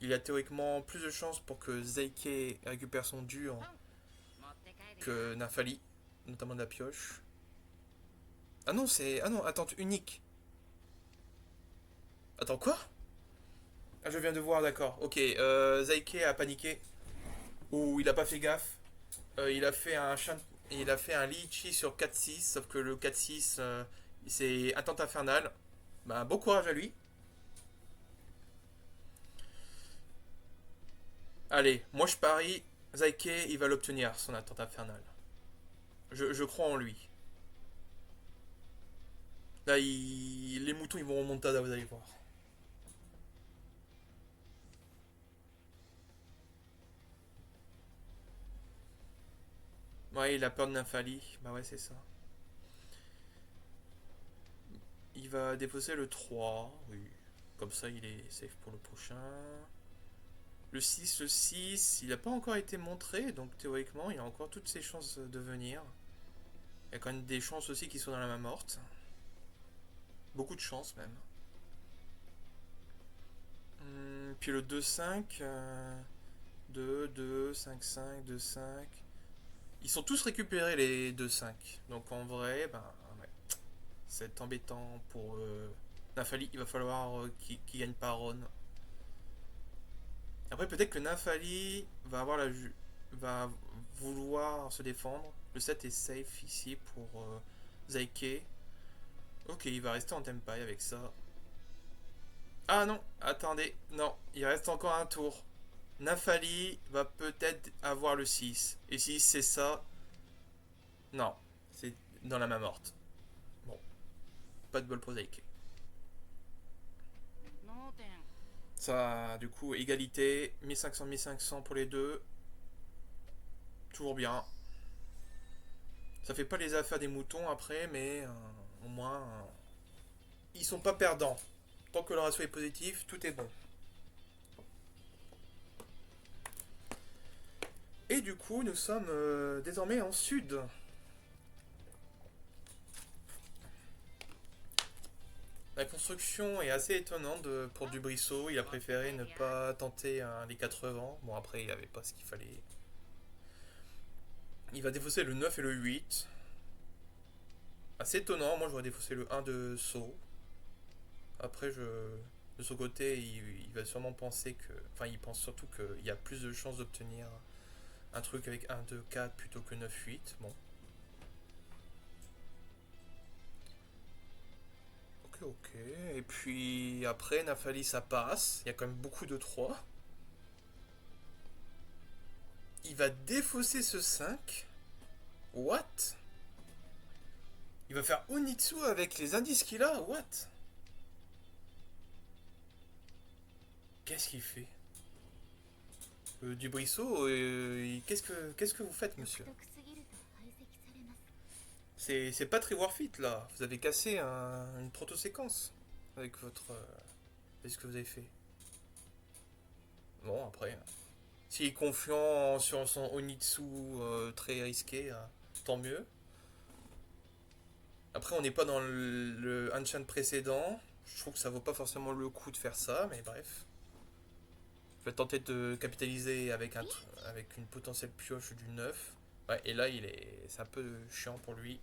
il a théoriquement plus de chances pour que Zeike récupère son dur que Nymphali, notamment de la pioche. Ah non, c'est. Ah non, attente unique. Attends, quoi? Ah, je viens de voir, d'accord. Ok, Zeike a paniqué. Ou il a pas fait gaffe. Il a fait un il a fait un Liichi sur 4-6, sauf que le 4-6, c'est attente infernale. Bah, bon courage à lui. Allez, moi je parie, Zaike, il va l'obtenir, son attente infernale. Je crois en lui. Là, les moutons, ils vont remonter, vous allez voir. Ouais, il a peur de Nymphali. Bah ouais, c'est ça. Il va défausser le 3. Oui. Comme ça, il est safe pour le prochain. Le 6, il n'a pas encore été montré, donc théoriquement, il a encore toutes ses chances de venir. Il y a quand même des chances aussi qu'il soit dans la main morte. Beaucoup de chances même. Puis le 2-5. 2, 2, 5, 5, 2, 5. Ils sont tous récupérés les 2-5. Donc en vrai, ben, ouais, c'est embêtant pour Nymphali. Il va falloir qu'il gagne par Ron. Après, peut-être que Nymphali va avoir va vouloir se défendre. Le 7 est safe ici pour Zaike. Ok, il va rester en tempai avec ça. Ah non, attendez, non, il reste encore un tour. Nymphali va peut-être avoir le 6. Et si c'est ça, non, c'est dans la main morte. Bon, pas de bol prosaïque. Ça, du coup, égalité, 1500-1500 pour les deux. Toujours bien. Ça fait pas les affaires des moutons après, mais au moins, ils sont pas perdants. Tant que le ratio est positif, tout est bon. Et du coup, nous sommes désormais en sud. La construction est assez étonnante pour Dubrissot. Il a préféré ne pas tenter les 80. Bon, après, il n'y avait pas ce qu'il fallait. Il va défausser le 9 et le 8. Assez étonnant. Moi, j'aurais défaussé le 1 de saut. Après, de son côté, il va sûrement penser que. Enfin, il pense surtout qu'il y a plus de chances d'obtenir un truc avec 1, 2, 4 plutôt que 9, 8. Bon. Ok, ok. Et puis après, Nafali, ça passe. Il y a quand même beaucoup de 3. Il va défausser ce 5. What? Il va faire Onitsu avec les indices qu'il a? What? Qu'est-ce qu'il fait? Dubrissot, qu'est-ce que vous faites, monsieur? C'est pas très worth it, là. Vous avez cassé une proto-séquence avec avec ce que vous avez fait. Bon, après, s'il est confiant sur son Onitsu très risqué, tant mieux. Après, on n'est pas dans le Enchant précédent. Je trouve que ça vaut pas forcément le coup de faire ça, mais bref. Je vais tenter de capitaliser avec une potentielle pioche du 9. Ouais, et là, c'est un peu chiant pour lui.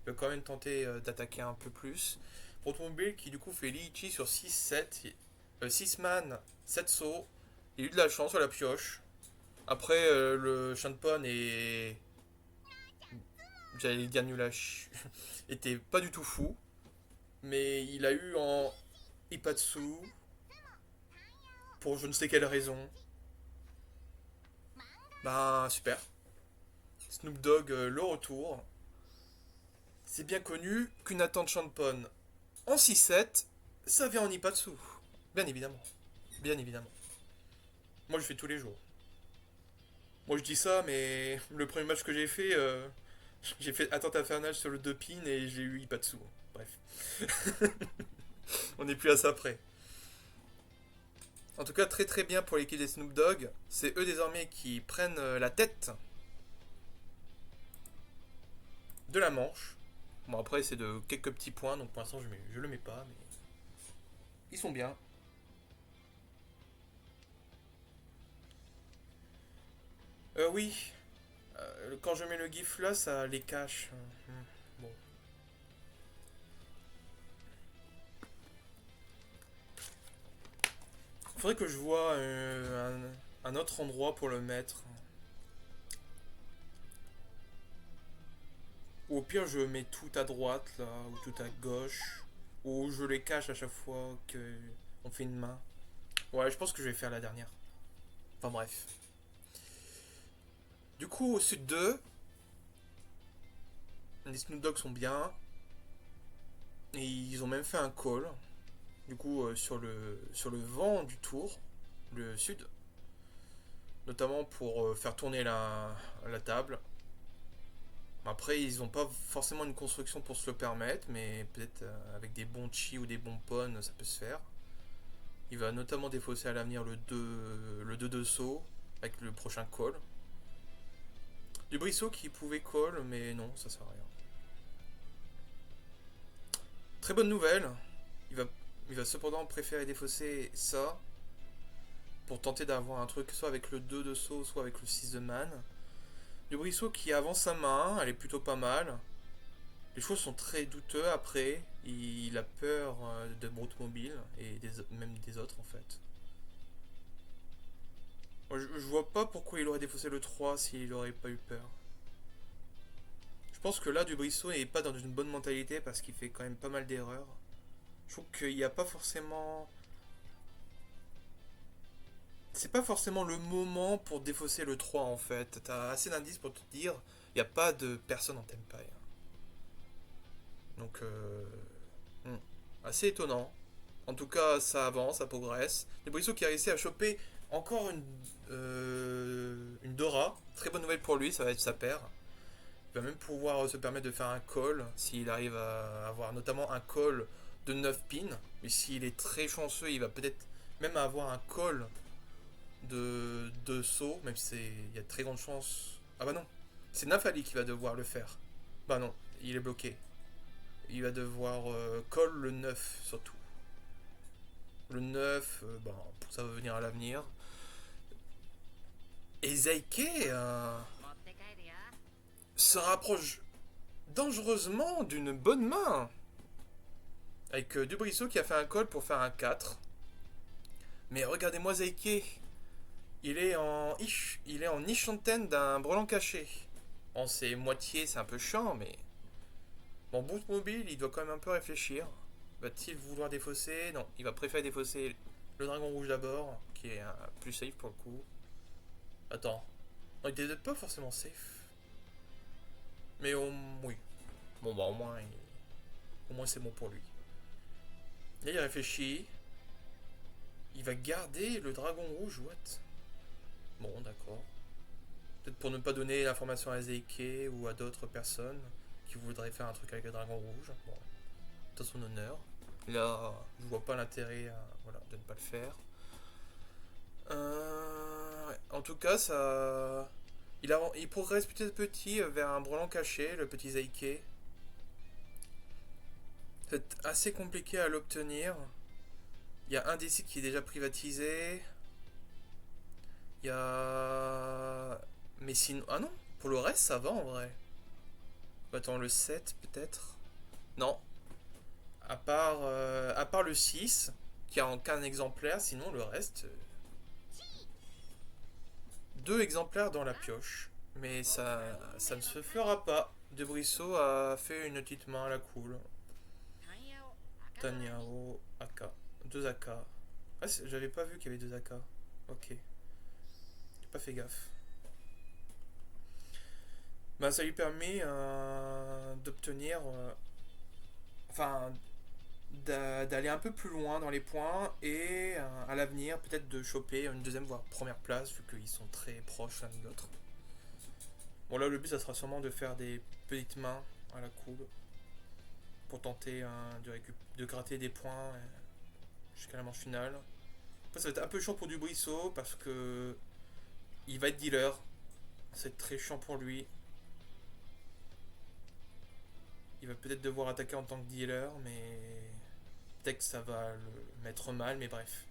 Il va quand même tenter d'attaquer un peu plus. Automobile qui du coup fait Liichi sur 6-7. 6 man, 7 sauts. Il a eu de la chance sur la pioche. Après, le Shanpon est. J'allais dire nul à était pas du tout fou. Mais il a eu en Ipatsu pour je ne sais quelle raison. Bah, super. Snoop Dogg, le retour. C'est bien connu qu'une attente Shanpon en 6-7, ça vient en Ipatsu. Bien évidemment. Bien évidemment. Moi, je fais tous les jours. Moi, je dis ça, mais le premier match que j'ai fait, j'ai fait attente infernale sur le 2 pin et j'ai eu Ipatsu. Bref. On n'est plus à ça près. En tout cas, très très bien pour l'équipe des Snoop Dogg. C'est eux désormais qui prennent la tête de la manche. Bon, après, c'est de quelques petits points, donc pour l'instant, je le mets pas, mais ils sont bien. Oui, quand je mets le gif là, ça les cache. Bon. Faudrait que je vois un autre endroit pour le mettre. Ou au pire, je mets tout à droite là, ou tout à gauche. Ou je les cache à chaque fois qu'on fait une main. Ouais, je pense que je vais faire la dernière. Enfin bref. Du coup, au sud 2, les Snoop Dogg sont bien. Et ils ont même fait un call. Du coup, sur le vent du tour, le sud. Notamment pour faire tourner la table. Après, ils n'ont pas forcément une construction pour se le permettre, mais peut-être avec des bons chi ou des bons pawns, ça peut se faire. Il va notamment défausser à l'avenir le 2 de saut avec le prochain call. Du Brissot qui pouvait call, mais non, ça sert à rien. Très bonne nouvelle. Il va, il va cependant préférer défausser ça pour tenter d'avoir un truc soit avec le 2 de saut, soit avec le 6 de man. Du Brissot qui avance sa main, elle est plutôt pas mal. Les choses sont très douteux après. Il a peur de Brute Mobile et même des autres en fait. Moi, je vois pas pourquoi il aurait défaussé le 3 s'il aurait pas eu peur. Je pense que là, Dubrissot est pas dans une bonne mentalité parce qu'il fait quand même pas mal d'erreurs. Je trouve qu'il n'y a pas forcément. C'est pas forcément le moment pour défausser le 3 en fait. T'as assez d'indices pour te dire il n'y a pas de personne en Tenpai. Donc, assez étonnant. En tout cas, ça avance, ça progresse. Dubrissot qui a réussi à choper encore une Dora. Très bonne nouvelle pour lui, ça va être sa paire. Il va même pouvoir se permettre de faire un call s'il arrive à avoir notamment un call de 9 pins. Mais s'il est très chanceux, il va peut-être même avoir un call de saut, même si il y a de très grandes chances. Ah bah non, c'est Nafali qui va devoir le faire. Bah non, il est bloqué. Il va devoir call le 9 surtout. Le 9, bah, ça va venir à l'avenir. Et Zeike se rapproche dangereusement d'une bonne main. Avec Dubrissot qui a fait un call pour faire un 4. Mais regardez-moi Zeike. Il est en niche-antenne d'un brelan caché. Bon, c'est moitié, c'est un peu chiant, mais. Bon, Boot Mobile, il doit quand même un peu réfléchir. Va-t-il vouloir défausser? Non, il va préférer défausser le dragon rouge d'abord, qui est plus safe pour le coup. Attends. Non, il n'est pas forcément safe. Mais oui. Bon, bah au moins c'est bon pour lui. Là, il réfléchit. Il va garder le dragon rouge, what? Bon, d'accord. Peut-être pour ne pas donner l'information à Zeike ou à d'autres personnes qui voudraient faire un truc avec le dragon rouge. Bon, c'est à son honneur. Là, je vois pas l'intérêt voilà, de ne pas le faire. Ouais. En tout cas, ça. Il progresse petit à petit vers un brelan caché, le petit Zeike. C'est assez compliqué à l'obtenir. Il y a un des sites qui est déjà privatisé. Il y a. Mais sinon. Ah non, pour le reste, ça va en vrai. Attends, le 7 peut-être. Non. À part le 6, qui a qu'un exemplaire, sinon le reste. Deux exemplaires dans la pioche. Mais ça ne se fera pas. De Brissot a fait une petite main à la cool. Tanyao, AK. Deux AK. Ah, j'avais pas vu qu'il y avait deux AK. Ok. J'ai pas fait gaffe. Bah, ça lui permet d'obtenir. Enfin, d'aller un peu plus loin dans les points et à l'avenir peut-être de choper une deuxième voire première place vu qu'ils sont très proches l'un de l'autre. Bon là le but ça sera sûrement de faire des petites mains à la cool pour tenter de gratter des points jusqu'à la manche finale. Après, ça va être un peu chiant pour Dubuisseau parce que il va être dealer. C'est très chiant pour lui. Il va peut-être devoir attaquer en tant que dealer, mais peut-être que ça va le mettre mal, mais bref.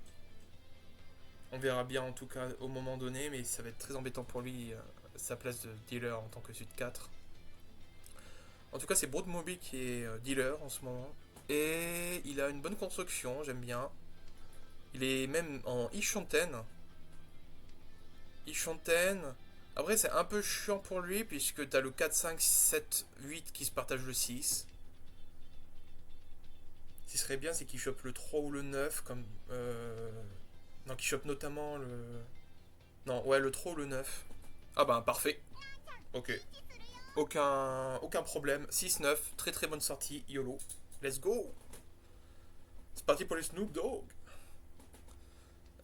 On verra bien en tout cas au moment donné, mais ça va être très embêtant pour lui, sa place de dealer en tant que Sud 4. En tout cas, c'est Broadmobil qui est dealer en ce moment. Et il a une bonne construction, j'aime bien. Il est même en Ichonten. Ichonten. Après, c'est un peu chiant pour lui, puisque t'as le 4, 5, 7, 8 qui se partagent le 6. Ce qui serait bien, c'est qu'il chope le 3 ou le 9, comme. Non, qu'il chope notamment le. Non, ouais, le 3 ou le 9. Ah bah, parfait. Ok. Aucun problème. 6-9, très très bonne sortie, YOLO. Let's go. C'est parti pour les Snoop Dogg.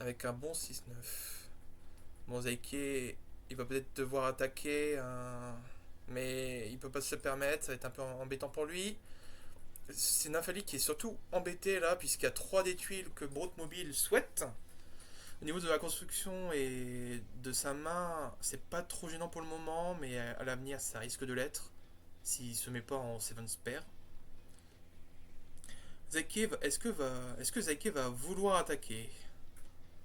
Avec un bon 6-9. Bon, Zeike, il va peut-être devoir attaquer, mais il peut pas se le permettre, ça va être un peu embêtant pour lui. C'est Nafali qui est surtout embêté là, puisqu'il y a 3 des tuiles que Broadmobil souhaite. Au niveau de la construction et de sa main, c'est pas trop gênant pour le moment, mais à l'avenir ça risque de l'être s'il se met pas en 7 spare. Zeike, est-ce que Zeike va vouloir attaquer?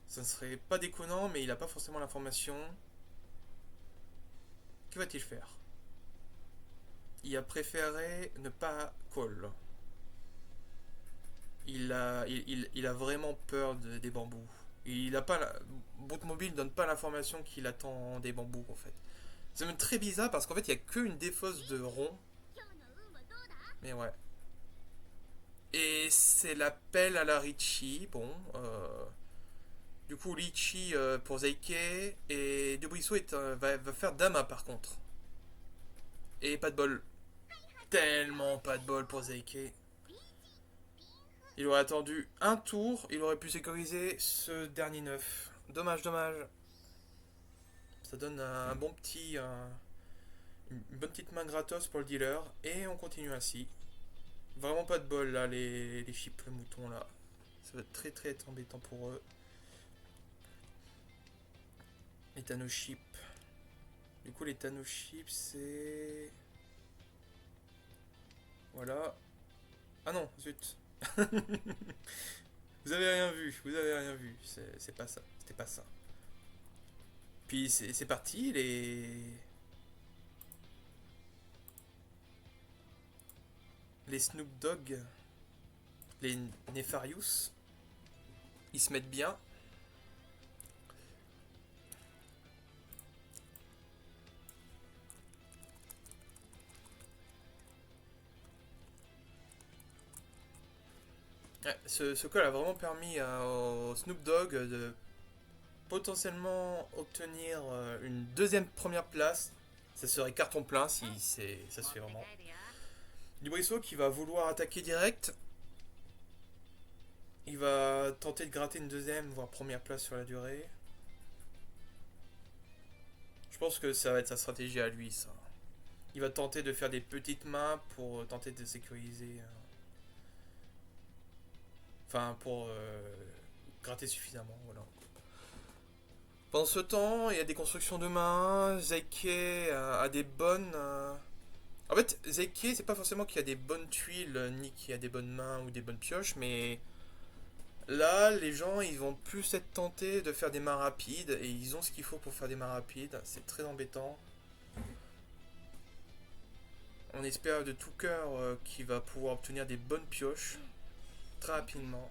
Ça ne serait pas déconnant, mais il n'a pas forcément l'information. Que va-t-il faire? Il a préféré ne pas call. Il a vraiment peur des bambous. Il a pas Bootmobile donne pas l'information qu'il attend des bambous en fait. C'est même très bizarre parce qu'en fait il n'y a qu'une défausse de rond. Mais ouais. Et c'est l'appel à la Richie. Bon. Du coup Richie pour Zeike. Et Dubuisseau va faire Dama par contre. Et pas de bol. Tellement pas de bol pour Zeike. Il aurait attendu un tour, il aurait pu sécuriser ce dernier 9. Dommage, dommage. Ça donne un bon petit. Une bonne petite main gratos pour le dealer. Et on continue ainsi. Vraiment pas de bol là, les chips, le mouton là. Ça va être très très embêtant pour eux. Les Tano chips. Du coup, les Tano chips, c'est. Voilà. Ah non, zut. Vous avez rien vu, vous avez rien vu. C'est pas ça, c'était pas ça. Puis c'est parti, les Snoop Dogg, les Nefarious, ils se mettent bien. Ouais, ce call a vraiment permis au Snoop Dogg de potentiellement obtenir une deuxième première place. Ça serait carton plein si ça se fait vraiment. Dubuisseau qui va vouloir attaquer direct. Il va tenter de gratter une deuxième, voire première place sur la durée. Je pense que ça va être sa stratégie à lui, ça. Il va tenter de faire des petites mains pour tenter de sécuriser. Enfin, pour gratter suffisamment, voilà. Pendant ce temps, il y a des constructions de mains. Zeike a des bonnes. En fait, Zeike, c'est pas forcément qu'il y a des bonnes tuiles, ni qu'il y a des bonnes mains ou des bonnes pioches, mais là, les gens, ils vont plus être tentés de faire des mains rapides, et ils ont ce qu'il faut pour faire des mains rapides. C'est très embêtant. On espère de tout cœur qu'il va pouvoir obtenir des bonnes pioches très rapidement.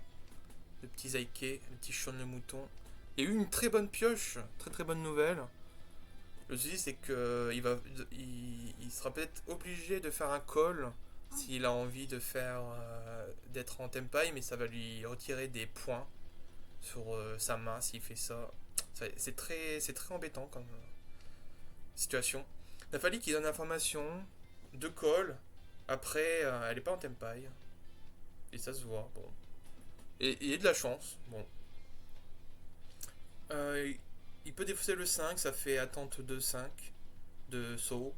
Le petit Zeike, le petit Sean le mouton. Il y a eu une très bonne pioche, très très bonne nouvelle. Le souci c'est que il sera peut-être obligé de faire un call s'il a envie de faire d'être en tempaille, mais ça va lui retirer des points sur sa main s'il fait ça. C'est très embêtant comme situation. Il a fallu qu'il donne l'information de call. Après, elle est pas en tempaille. Et ça se voit. Bon. Et il y a de la chance. Bon. Il peut défausser le 5, ça fait attente de 5 de saut.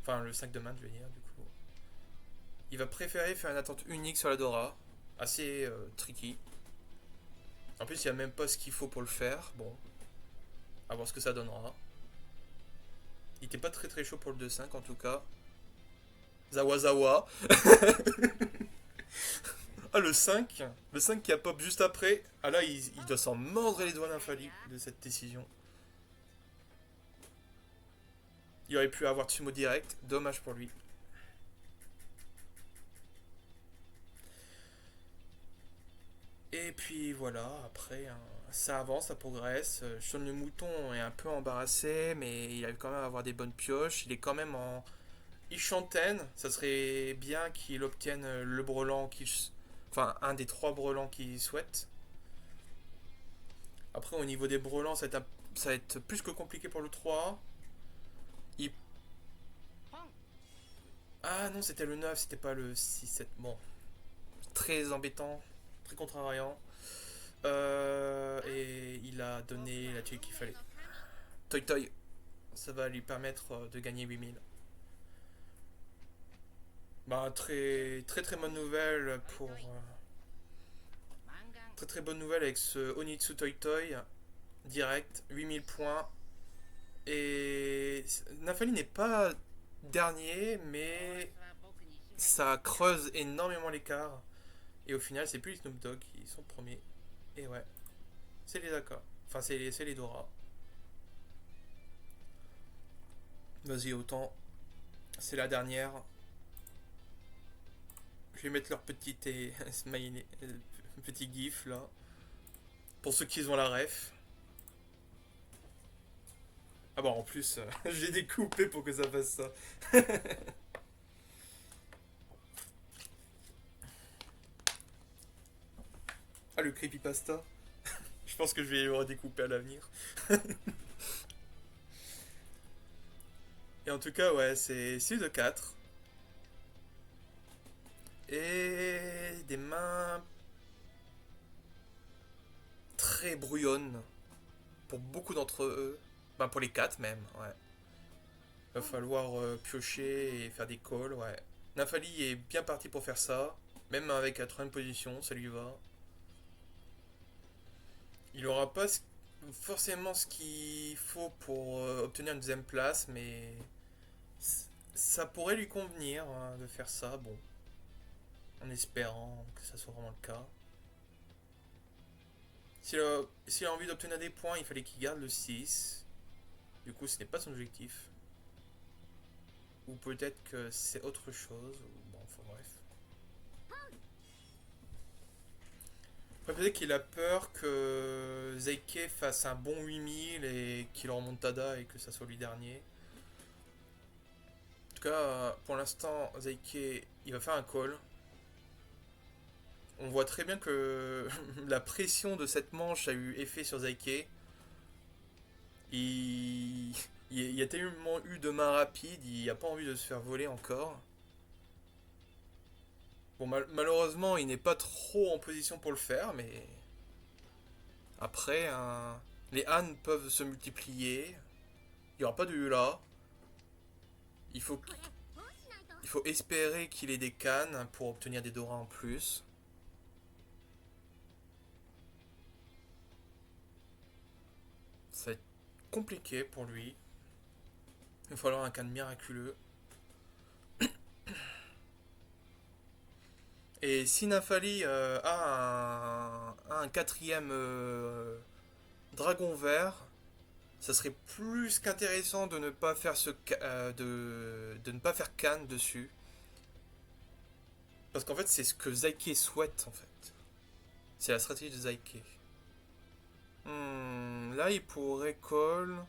Enfin, le 5 de main, je veux dire, du coup. Il va préférer faire une attente unique sur la Dora. Assez tricky. En plus, il n'y a même pas ce qu'il faut pour le faire. Bon, à voir ce que ça donnera. Il était pas très très chaud pour le 2-5 en tout cas. Zawa Zawa. Ah, le 5. Le 5 qui a pop juste après. Ah là, il doit s'en mordre les doigts d'infali de cette décision. Il aurait pu avoir Tsumo direct. Dommage pour lui. Et puis voilà, après, hein, ça avance, ça progresse. Sean le mouton est un peu embarrassé, mais il arrive quand même à avoir des bonnes pioches. Il est quand même en Ishanten. Ça serait bien qu'il obtienne le brelan qu'il... Enfin, un des 3 brelans qu'il souhaite. Après, au niveau des brelans, ça va être plus que compliqué pour le 3. Il... Ah non, c'était le 9, c'était pas le 6-7. Bon, très embêtant, très contrariant. Et il a donné la tuile qu'il fallait. Toy Toy, ça va lui permettre de gagner 8000. Bah, très très très bonne nouvelle pour. Très très bonne nouvelle avec ce Onitsu Toy Toy. Direct, 8000 points. Et Nafali n'est pas dernier, mais ça creuse énormément l'écart. Et au final, c'est plus les Snoop Dogg qui sont premiers. Et ouais, c'est les Aka. Enfin, c'est les Dora. Vas-y, autant. C'est la dernière. Je vais mettre leur petit smiley, petit gif là. Pour ceux qui ont la ref. Ah bon, en plus, j'ai découpé pour que ça fasse ça. Ah, le creepypasta. Je pense que je vais le redécouper à l'avenir. Et en tout cas, ouais, c'est 6 de 4. Et des mains très brouillonnes pour beaucoup d'entre eux. Ben pour les 4 même, ouais. Il va falloir piocher et faire des calls, ouais. Nafali est bien parti pour faire ça. Même avec la 3ème position, ça lui va. Il aura pas forcément ce qu'il faut pour obtenir une 2ème place, mais ça pourrait lui convenir hein, de faire ça, bon. En espérant que ça soit vraiment le cas. S'il a envie d'obtenir des points, il fallait qu'il garde le 6. Du coup, ce n'est pas son objectif. Ou peut-être que c'est autre chose. Bon, enfin bref. Peut-être qu'il a peur que Zeike fasse un bon 8000 et qu'il remonte Tada et que ça soit lui dernier. En tout cas, pour l'instant, Zeike, il va faire un call. On voit très bien que la pression de cette manche a eu effet sur Zeike. Il... il y a tellement eu de mains rapides, il n'a pas envie de se faire voler encore. Bon, malheureusement, il n'est pas trop en position pour le faire, mais après, les Han peuvent se multiplier. Il n'y aura pas de Hula. Il faut, il faut espérer qu'il ait des cannes pour obtenir des Dora en plus. Ça va être compliqué pour lui. Il va falloir un canne miraculeux. Et si Nafali a un 4ème dragon vert, ça serait plus qu'intéressant de ne pas faire de ne pas faire Khan dessus. Parce qu'en fait, c'est ce que Zaike souhaite en fait. C'est la stratégie de Zaike. Là, il pourrait call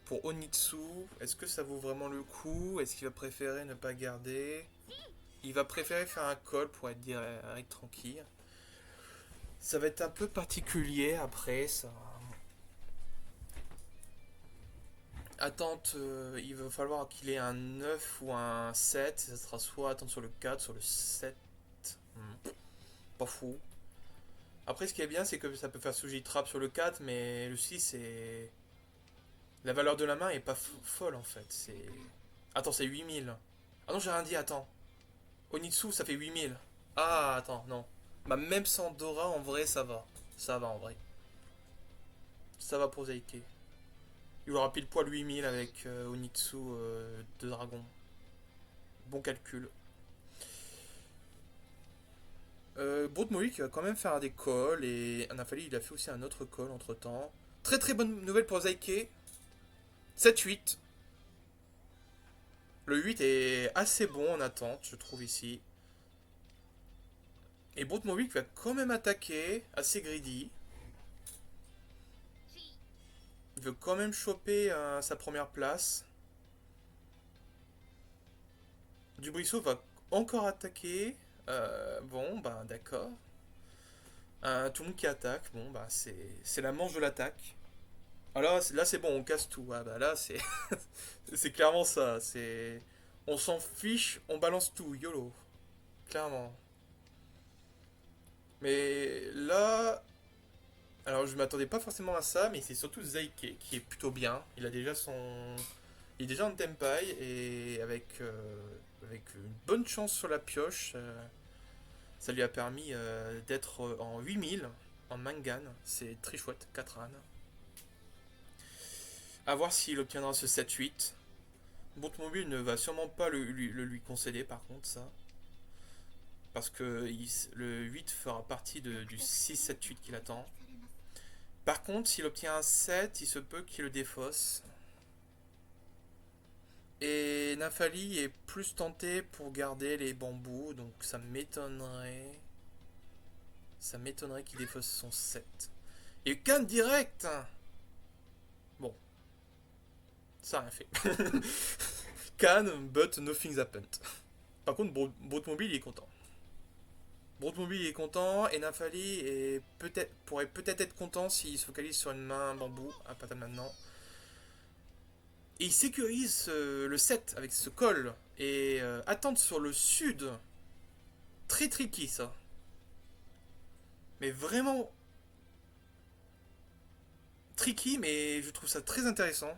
pour Onitsu. Est-ce que ça vaut vraiment le coup? Est-ce qu'il va préférer ne pas garder? Il va préférer faire un call pour être direct tranquille. Ça va être un peu particulier après ça. Attente, il va falloir qu'il ait un 9 ou un 7. Ça sera soit attendre sur le 4, sur le 7. Pas fou. Après, ce qui est bien, c'est que ça peut faire Suji Trap sur le 4, mais le 6, c'est. La valeur de la main est pas folle en fait. C'est. Attends, c'est 8000. Ah non, j'ai rien dit, attends. Onitsu, ça fait 8000. Ah, attends, non. Bah, même sans Dora, en vrai, ça va. Ça va, en vrai. Ça va pour Zeike. Il aura pile poil 8000 avec Onitsu de dragon. Bon calcul. Broodmori qui va quand même faire des calls. Et Anafali, il a fait aussi un autre call entre temps. Très très bonne nouvelle pour Zeike. 7-8. Le 8 est assez bon en attente, je trouve ici. Et Broodmori qui va quand même attaquer. Assez greedy. Il veut quand même choper sa première place. Dubrisseau va encore attaquer. Bon, bah d'accord. Tout le monde qui attaque. Bon, bah c'est la manche de l'attaque. Alors là, c'est bon, on casse tout. Ah, bah là, c'est c'est clairement ça. C'est on s'en fiche, on balance tout. YOLO. Clairement. Mais là, alors je m'attendais pas forcément à ça, mais c'est surtout Zaike qui est plutôt bien. Il est déjà en Tenpai et avec une bonne chance sur la pioche, ça lui a permis d'être en 8000 en Mangan. C'est très chouette, 4 ânes. A voir s'il obtiendra ce 7-8. Bontmobile ne va sûrement pas le lui concéder par contre ça. Parce que le 8 fera partie du 6-7-8 qu'il attend. Par contre, s'il obtient un 7, il se peut qu'il le défausse. Et Nafali est plus tenté pour garder les bambous, donc ça m'étonnerait. Ça m'étonnerait qu'il défausse son 7. Et Khan direct. Bon, ça a rien fait. Khan, but nothing's happened. Par contre, Brotmobile il est content. Brotmobile est content et Nafali pourrait peut-être être content s'il se focalise sur une main bambou à partir de maintenant. Et il sécurise le 7 avec ce col. Et attendre sur le sud. Très tricky ça. Mais vraiment tricky, mais je trouve ça très intéressant.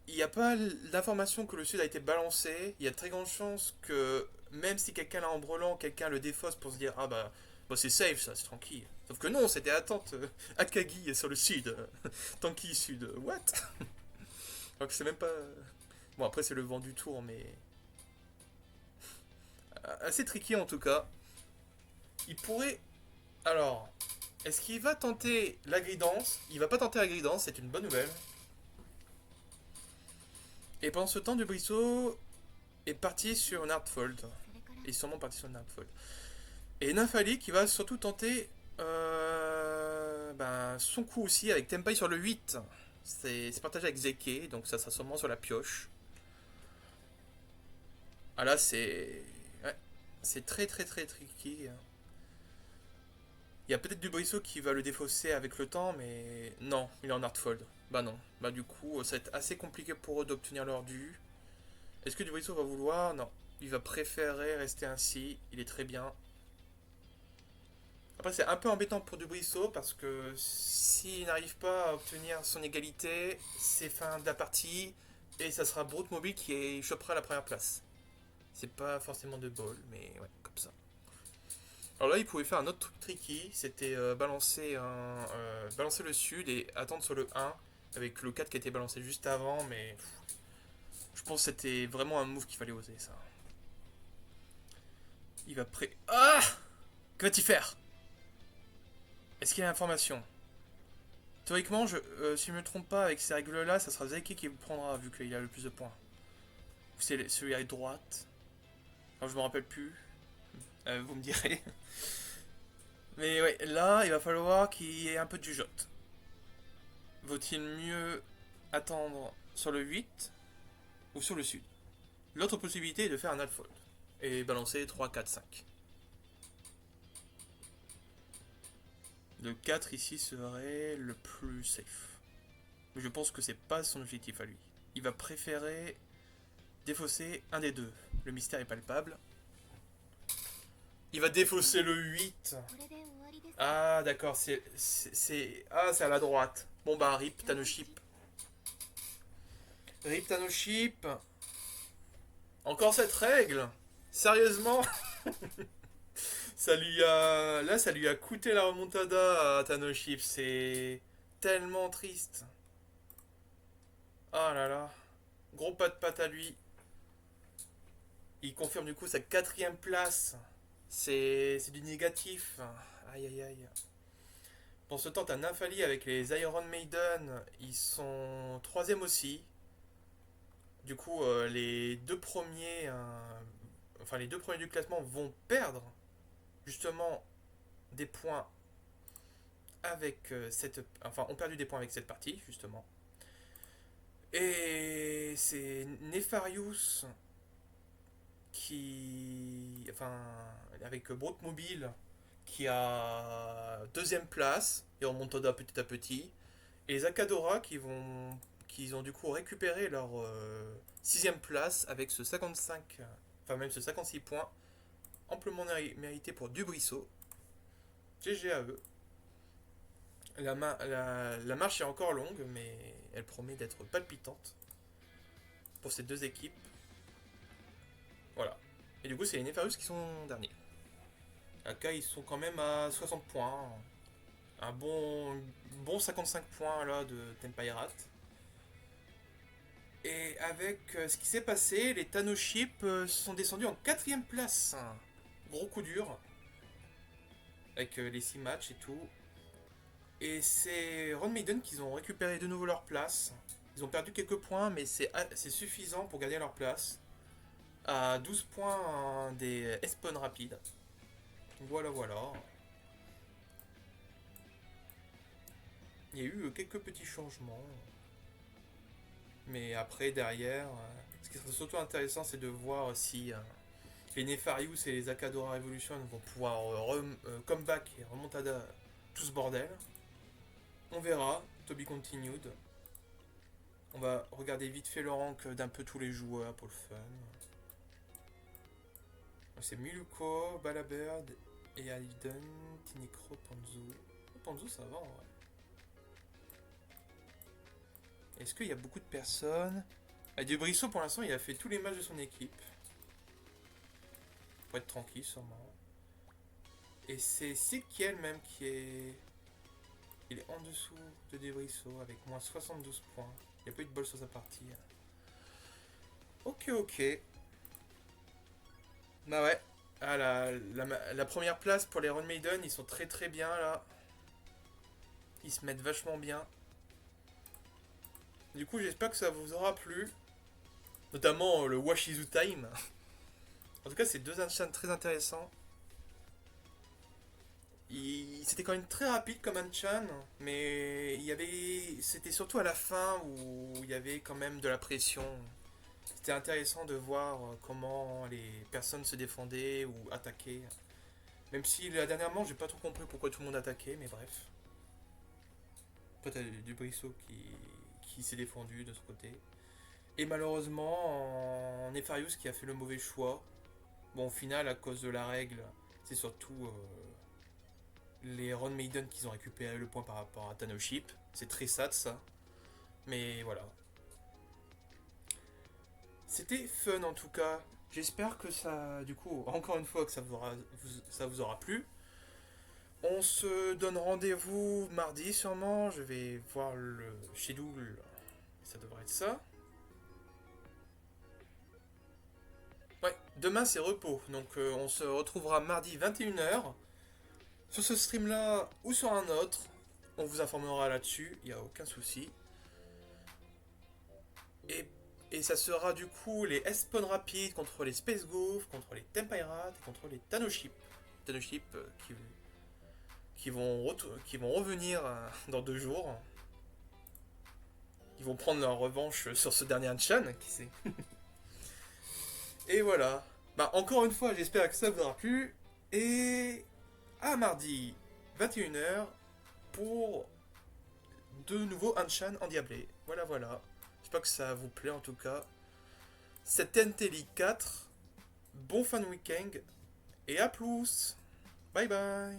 Il n'y a pas l'information que le sud a été balancé. Il y a de très grande chance que même si quelqu'un l'a en brelan, quelqu'un le défausse pour se dire ah bah c'est safe ça, c'est tranquille. Sauf que non, c'était attente Akagi sur le sud. Tanki sud. What? Alors que c'est même pas. Bon, après, c'est le vent du tour, mais. Assez tricky en tout cas. Il pourrait. Alors. Est-ce qu'il va tenter la gridance? Il va pas tenter la gridance, c'est une bonne nouvelle. Et pendant ce temps, Dubrisseau est parti sur un Hardfold. Il est sûrement parti sur un Hardfold. Et Nafali qui va surtout tenter son coup aussi avec Tenpai sur le 8. C'est partagé avec Zeke, donc ça sera sûrement sur la pioche. Ah là, c'est. Ouais, c'est très très très tricky. Il y a peut-être Dubrisseau qui va le défausser avec le temps, mais non, il est en hardfold. Bah non. Bah du coup, ça va être assez compliqué pour eux d'obtenir leur dû. Est-ce que Dubrisseau va vouloir? Non. Il va préférer rester ainsi. Il est très bien. Après, c'est un peu embêtant pour Dubrisseau parce que s'il n'arrive pas à obtenir son égalité, c'est fin de la partie et ça sera Brute qui chopera la première place. C'est pas forcément de ball, mais ouais, comme ça. Alors là, il pouvait faire un autre truc tricky, c'était balancer le sud et attendre sur le 1 avec le 4 qui a été balancé juste avant, mais je pense que c'était vraiment un move qu'il fallait oser ça. Il va pré... Ah! Que va-t-il faire? Est-ce qu'il y a l'information? Théoriquement, si je ne me trompe pas, avec ces règles-là, ça sera Zaiki qui le prendra vu qu'il a le plus de points. C'est celui à droite. Alors je me rappelle plus. Vous me direz. Mais ouais, là, il va falloir qu'il y ait un peu de jugeote. Vaut-il mieux attendre sur le 8 ou sur le sud? L'autre possibilité est de faire un altfold et balancer 3, 4, 5. Le 4 ici serait le plus safe. Mais je pense que c'est pas son objectif à lui. Il va préférer défausser un des deux. Le mystère est palpable. Il va défausser le 8. Ah d'accord, c'est à la droite. Bon bah rip Tanoship. Rip Tanoship. Encore cette règle? Sérieusement? Ça lui a coûté la remontada à Tanoship. C'est tellement triste. Ah là là. Gros pas de patte à lui. Il confirme du coup sa quatrième place. C'est du négatif. Aïe aïe aïe. Dans ce temps, t'as Nymphali avec les Iron Maiden. Ils sont troisième aussi. Du coup, les deux premiers du classement vont perdre justement des points avec enfin, ont perdu des points avec cette partie justement. Et c'est Nefarious enfin, avec Brooke qui a deuxième place et on monte petit à petit. Et les Akadora qui ont du coup récupéré leur sixième place avec ce 55, enfin même ce 56 points amplement mérité pour Dubrisseau. GG à eux. La marche est encore longue, mais elle promet d'être palpitante pour ces deux équipes. Voilà. Et du coup, c'est les Nefarious qui sont derniers. AK, ils sont quand même à 60 points. Un bon 55 points là de Tempairat. Et avec ce qui s'est passé, les Tanoship sont descendus en quatrième place. Gros coup dur. Avec les 6 matchs et tout. Et c'est Ron Maiden qui ont récupéré de nouveau leur place. Ils ont perdu quelques points, mais c'est suffisant pour gagner leur place. À 12 points des Espon rapides. Voilà, voilà. Il y a eu quelques petits changements. Mais après, derrière, ce qui serait surtout intéressant, c'est de voir si les Nefarious et les Akadora Revolution vont pouvoir comeback et remontada tout ce bordel. On verra. To be continued. On va regarder vite fait le rank d'un peu tous les joueurs pour le fun. C'est Miluko, Balabird et Alden, Tinikro, Panzu. Panzu, ça va en vrai. Est-ce qu'il y a beaucoup de personnes? Dubrisseau, pour l'instant, il a fait tous les matchs de son équipe. Pour être tranquille, sûrement. Et c'est Sikiel même qui est... Il est en dessous de Dubrisseau avec moins 72 points. Il n'y a pas eu de bol sur sa partie. Ok, ok. Bah ouais. Ah, la première place pour les Run Maiden, ils sont très très bien là. Ils se mettent vachement bien. Du coup, j'espère que ça vous aura plu. Notamment le Washizu Time. En tout cas, c'est deux enchants très intéressants. C'était quand même très rapide comme Anchan, mais c'était surtout à la fin où il y avait quand même de la pression. C'était intéressant de voir comment les personnes se défendaient ou attaquaient. Même si la dernière manche, j'ai pas trop compris pourquoi tout le monde attaquait, mais bref. Peut-être Dubrisseau qui s'est défendu de ce côté. Et malheureusement, Nefarious qui a fait le mauvais choix. Bon, au final, à cause de la règle, c'est surtout les Ron Maiden qui ont récupéré le point par rapport à Tanoship. C'est très sad ça. Mais voilà. C'était fun en tout cas. J'espère que ça, du coup, encore une fois, que ça vous aura plu. On se donne rendez-vous mardi sûrement. Je vais voir le schedule. Ça devrait être ça. Ouais, demain c'est repos. Donc on se retrouvera mardi 21h. Sur ce stream là ou sur un autre. On vous informera là-dessus. Il n'y a aucun souci. Et ça sera du coup les S-Spawn rapides contre les Space Goof, contre les Tempairat et contre les Tanoship. Tanoship qui vont revenir dans 2 jours. Ils vont prendre leur revanche sur ce dernier Anchan, qui sait. Et voilà. Bah encore une fois, j'espère que ça vous aura plu. Et à mardi 21h pour de nouveaux Anchan endiablés. Voilà, voilà. J'espère que ça vous plaît en tout cas. C'était NT League 4. Bon fan week-end. Et à plus. Bye bye.